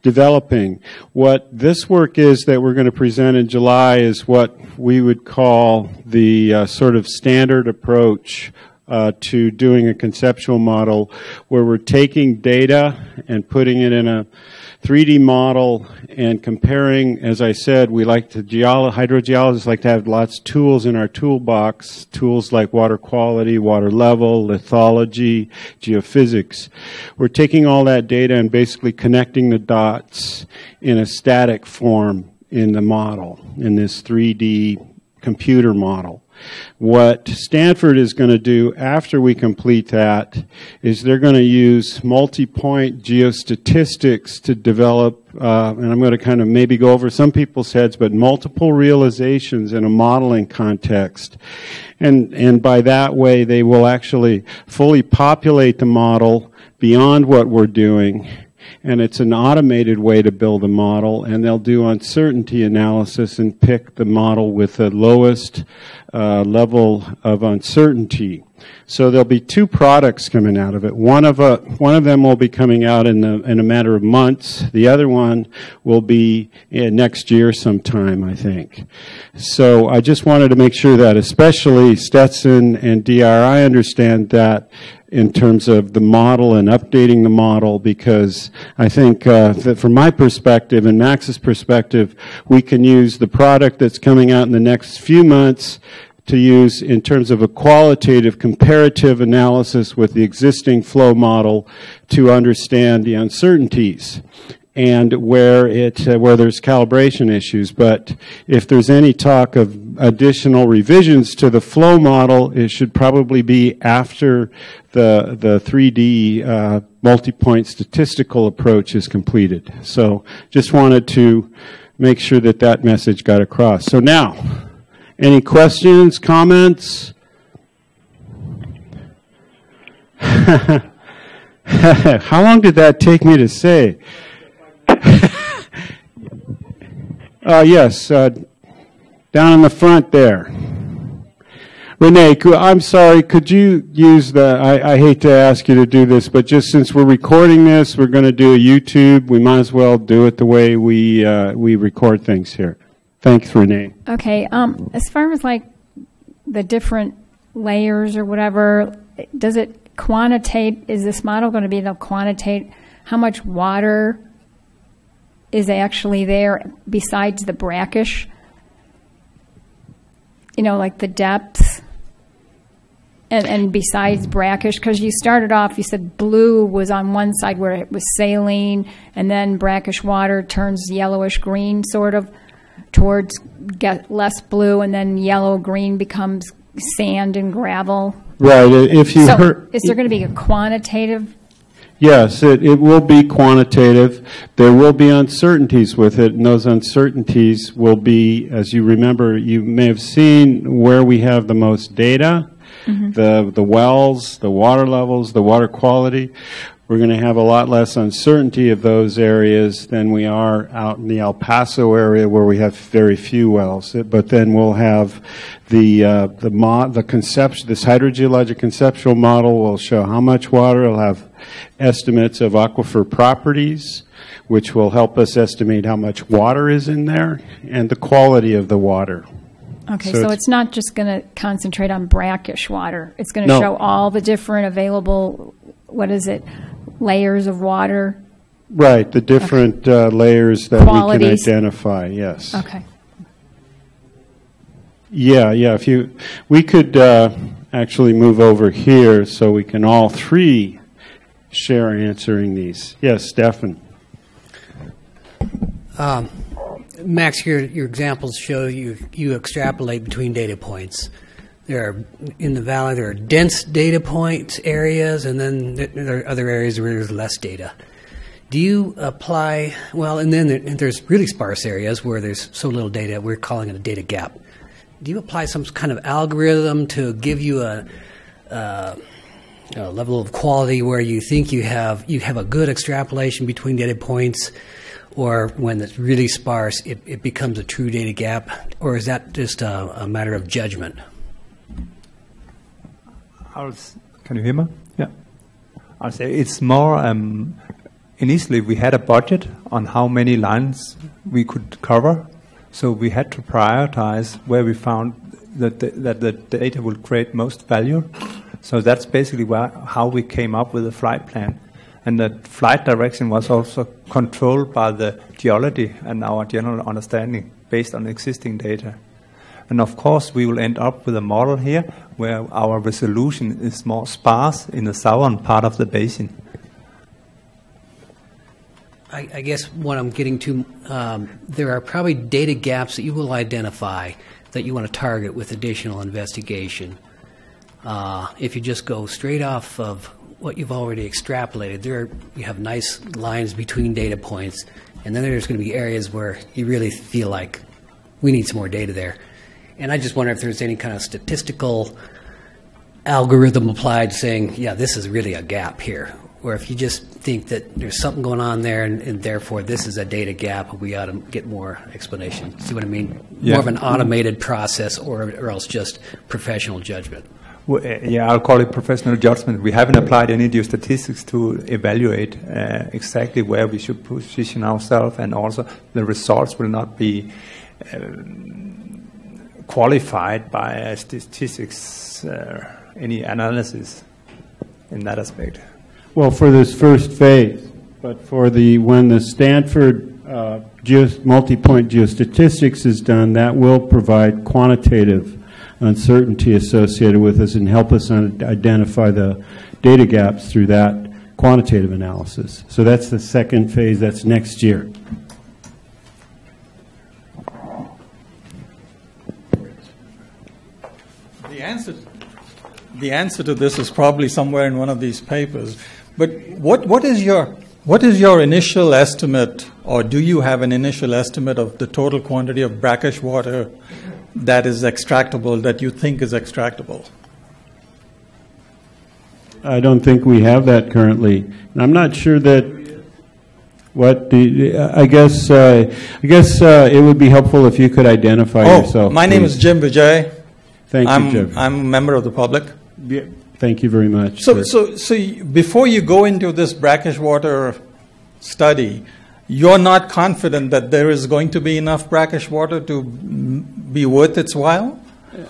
developing. What this work is that we're going to present in July is what we would call the sort of standard approach to doing a conceptual model, where we're taking data and putting it in a 3D model and comparing. As I said, we like to, hydrogeologists like to have lots of tools in our toolbox, tools like water quality, water level, lithology, geophysics. We're taking all that data and basically connecting the dots in a static form in the model, in this 3D computer model. What Stanford is going to do after we complete that is they're going to use multi-point geostatistics to develop, and I'm going to kind of maybe go over some people's heads, but multiple realizations in a modeling context. And by that way, they will actually fully populate the model beyond what we're doing. And it's an automated way to build a model, and they'll do uncertainty analysis and pick the model with the lowest level of uncertainty. So there'll be two products coming out of it. One of them will be coming out in a matter of months. The other one will be next year sometime, I think. So I just wanted to make sure that, especially Stetson and DRI understand that in terms of the model and updating the model, because I think that from my perspective and Max's perspective, we can use the product that's coming out in the next few months to use in terms of a qualitative comparative analysis with the existing flow model to understand the uncertainties and where there's calibration issues. But if there's any talk of additional revisions to the flow model, it should probably be after the 3D multi-point statistical approach is completed. So just wanted to make sure that that message got across. So now, any questions, comments? How long did that take me to say? Yes, down in the front there. Renee, I'm sorry, could you use I hate to ask you to do this, but just since we're recording this, we're going to do a YouTube, we might as well do it the way we record things here. Thanks, Renee. Okay, as far as like the different layers or whatever, does it quantitate, is this model going to be able to quantitate how much water is actually there besides the brackish? You know, like the depths and besides brackish, because you started off, you said blue was on one side where it was saline, and then brackish water turns yellowish green sort of towards get less blue, and then yellow green becomes sand and gravel. Right. If you so is there going to be a quantitative? Yes, it will be quantitative. There will be uncertainties with it, and those uncertainties will be, as you remember, you may have seen where we have the most data, the wells, the water levels, the water quality. We're going to have a lot less uncertainty of those areas than we are out in the El Paso area where we have very few wells. But then we'll have the conception, this hydrogeologic conceptual model will show how much water. It'll have estimates of aquifer properties, which will help us estimate how much water is in there and the quality of the water. Okay, so it's not just going to concentrate on brackish water. It's going to show all the different available, layers of water? Right, the different layers that qualities we can identify, yes. Okay. Yeah, we could actually move over here so we can all three share answering these. Yes, Stefan. Max, your examples show you extrapolate between data points. In the valley, there are dense data point areas, and then there are other areas where there's less data. Do you apply, and then there's really sparse areas where there's so little data, we're calling it a data gap. Do you apply some kind of algorithm to give you a level of quality where you think you have a good extrapolation between data points, or when it's really sparse, it becomes a true data gap, or is that just a matter of judgment? Can you hear me? Yeah. I'll say it's more. Initially, we had a budget on how many lines we could cover, so we had to prioritize where we found that the data will create most value. So that's basically how we came up with the flight plan. And the flight direction was also controlled by the geology and our general understanding based on existing data. And of course, we will end up with a model here where our resolution is more sparse in the southern part of the basin. I guess what I'm getting to, there are probably data gaps that you will identify that you want to target with additional investigation. If you just go straight off of what you've already extrapolated, you have nice lines between data points, and then there's going to be areas where you really feel like we need some more data there. And I just wonder if there's any kind of statistical algorithm applied saying, yeah, this is really a gap here. Or if you just think that there's something going on there and therefore this is a data gap, we ought to get more explanation. See what I mean? Yeah. More of an automated process or else just professional judgment. Well, yeah, I'll call it professional judgment. We haven't applied any geostatistics to evaluate exactly where we should position ourselves, and also the results will not be qualified by statistics, any analysis in that aspect. Well, for this first phase, but for when the Stanford multi-point geostatistics is done, that will provide quantitative uncertainty associated with us and help us identify the data gaps through that quantitative analysis. So that's the second phase. That's next year. The answer to this is probably somewhere in one of these papers. But what is your initial estimate, or do you have an initial estimate of the total quantity of brackish water that is extractable, that you think is extractable? I don't think we have that currently. And I'm not sure that I guess it would be helpful if you could identify yourself. My name is Jim Vijay. Thank you, Jim. I'm a member of the public. Yeah. Thank you very much. So before you go into this brackish water study, you're not confident that there is going to be enough brackish water to be worth its while?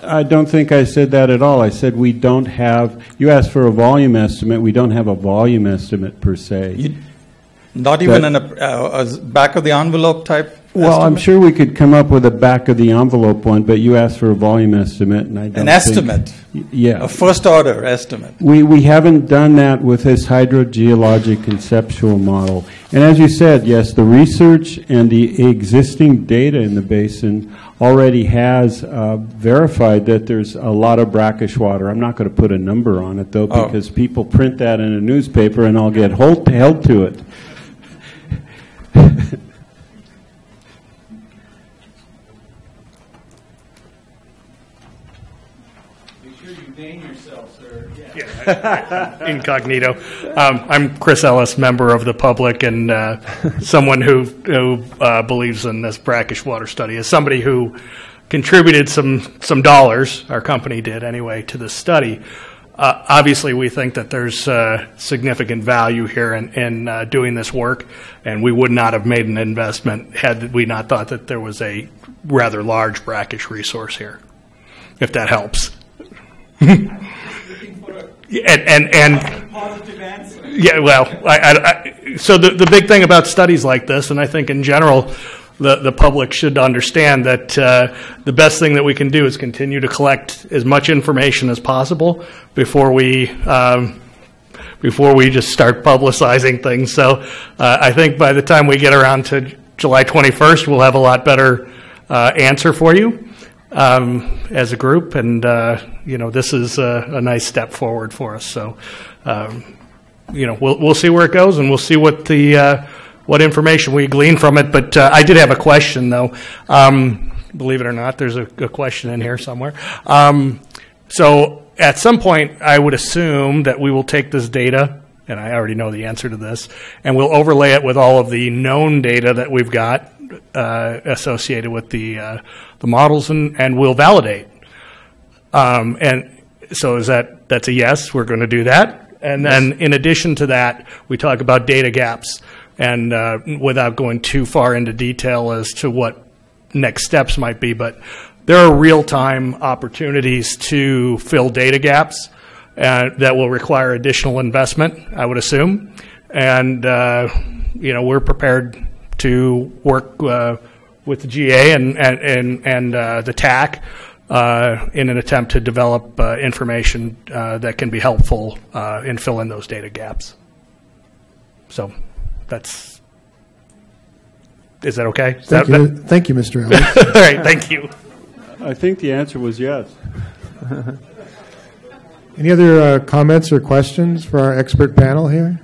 I don't think I said that at all. I said we don't have, you asked for a volume estimate. We don't have a volume estimate per se. Not even a back-of-the-envelope type Well, estimate? I'm sure we could come up with a back-of-the-envelope one, but you asked for a volume estimate, and I don't An estimate? Yeah. A first-order estimate? We haven't done that with this hydrogeologic conceptual model. And as you said, yes, the research and the existing data in the basin already has verified that there's a lot of brackish water. I'm not going to put a number on it, though, because people print that in a newspaper, and I'll get held to it. Incognito. I'm Chris Ellis, member of the public, and someone who believes in this brackish water study. As somebody who contributed some dollars, our company did anyway, to this study, obviously we think that there's significant value here in doing this work, and we would not have made an investment had we not thought that there was a rather large brackish resource here, if that helps. And positive answer. Yeah, well, so the big thing about studies like this, and I think in general, the public should understand that the best thing that we can do is continue to collect as much information as possible before we just start publicizing things. So I think by the time we get around to July 21st, we'll have a lot better answer for you. As a group, and this is a nice step forward for us. So, we'll see where it goes, and we'll see what what information we glean from it. But I did have a question, though. Believe it or not, there's a question in here somewhere. So, at some point, I would assume that we will take this data, and I already know the answer to this, and we'll overlay it with all of the known data that we've got associated with the models, and we'll validate. And so that's a yes, we're going to do that. And then in addition to that, we talk about data gaps. And without going too far into detail as to what next steps might be, but there are real-time opportunities to fill data gaps that will require additional investment, I would assume. And, we're prepared to work with the GA and the TAC in an attempt to develop information that can be helpful in filling those data gaps. So is that okay? Thank you, Mr. Ellis. All right, thank you. I think the answer was yes. Any other comments or questions for our expert panel here?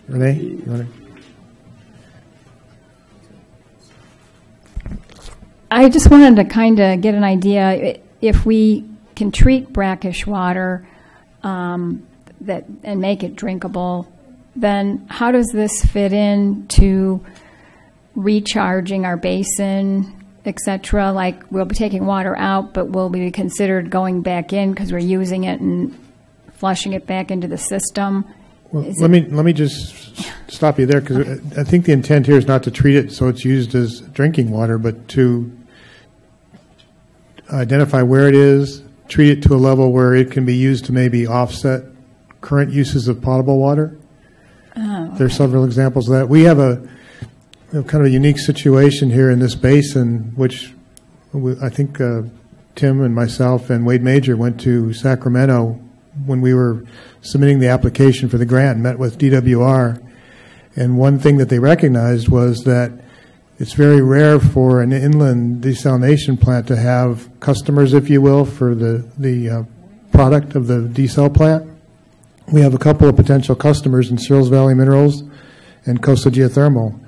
Renee, you want to? I just wanted to kind of get an idea if we can treat brackish water and make it drinkable, then how does this fit into recharging our basin, etc.? Like, we'll be taking water out, but will we be considered going back in because we're using it and flushing it back into the system? Well, let me just stop you there, because I think the intent here is not to treat it so it's used as drinking water, but to identify where it is, treat it to a level where it can be used to maybe offset current uses of potable water. Oh, okay. There are several examples of that. We have a kind of a unique situation here in this basin, which I think Tim and myself and Wade Major went to Sacramento when we were submitting the application for the grant and met with DWR. And one thing that they recognized was that it's very rare for an inland desalination plant to have customers, if you will, for the product of the desal plant. We have a couple of potential customers in Searles Valley Minerals and Coastal Geothermal,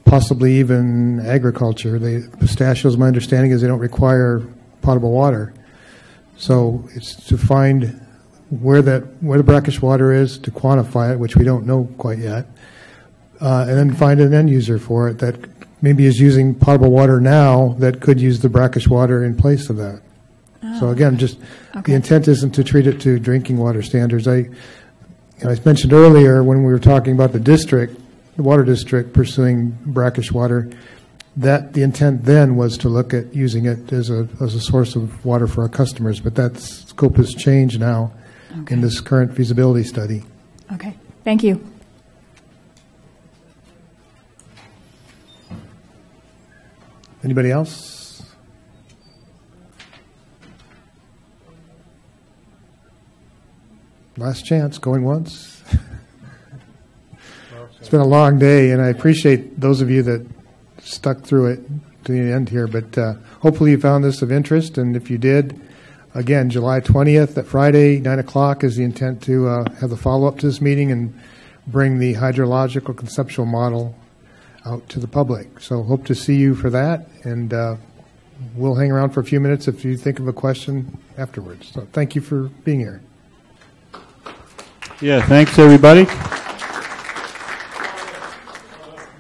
possibly even agriculture. Pistachios, my understanding is they don't require potable water. So it's to find where the brackish water is, to quantify it, which we don't know quite yet, and then find an end user for it that maybe is using potable water now that could use the brackish water in place of that. So again, just the intent isn't to treat it to drinking water standards. I mentioned earlier when we were talking about the water district pursuing brackish water, that the intent then was to look at using it as a source of water for our customers, but that scope has changed now in this current feasibility study. Okay, thank you. Anybody else? Last chance, going once. It's been a long day, and I appreciate those of you that stuck through it to the end here, but hopefully you found this of interest, and if you did, again, July 20th, that Friday, 9 o'clock is the intent to have the follow-up to this meeting and bring the hydrological conceptual model out to the public. So hope to see you for that, and we'll hang around for a few minutes if you think of a question afterwards. So thank you for being here. Yeah, thanks everybody.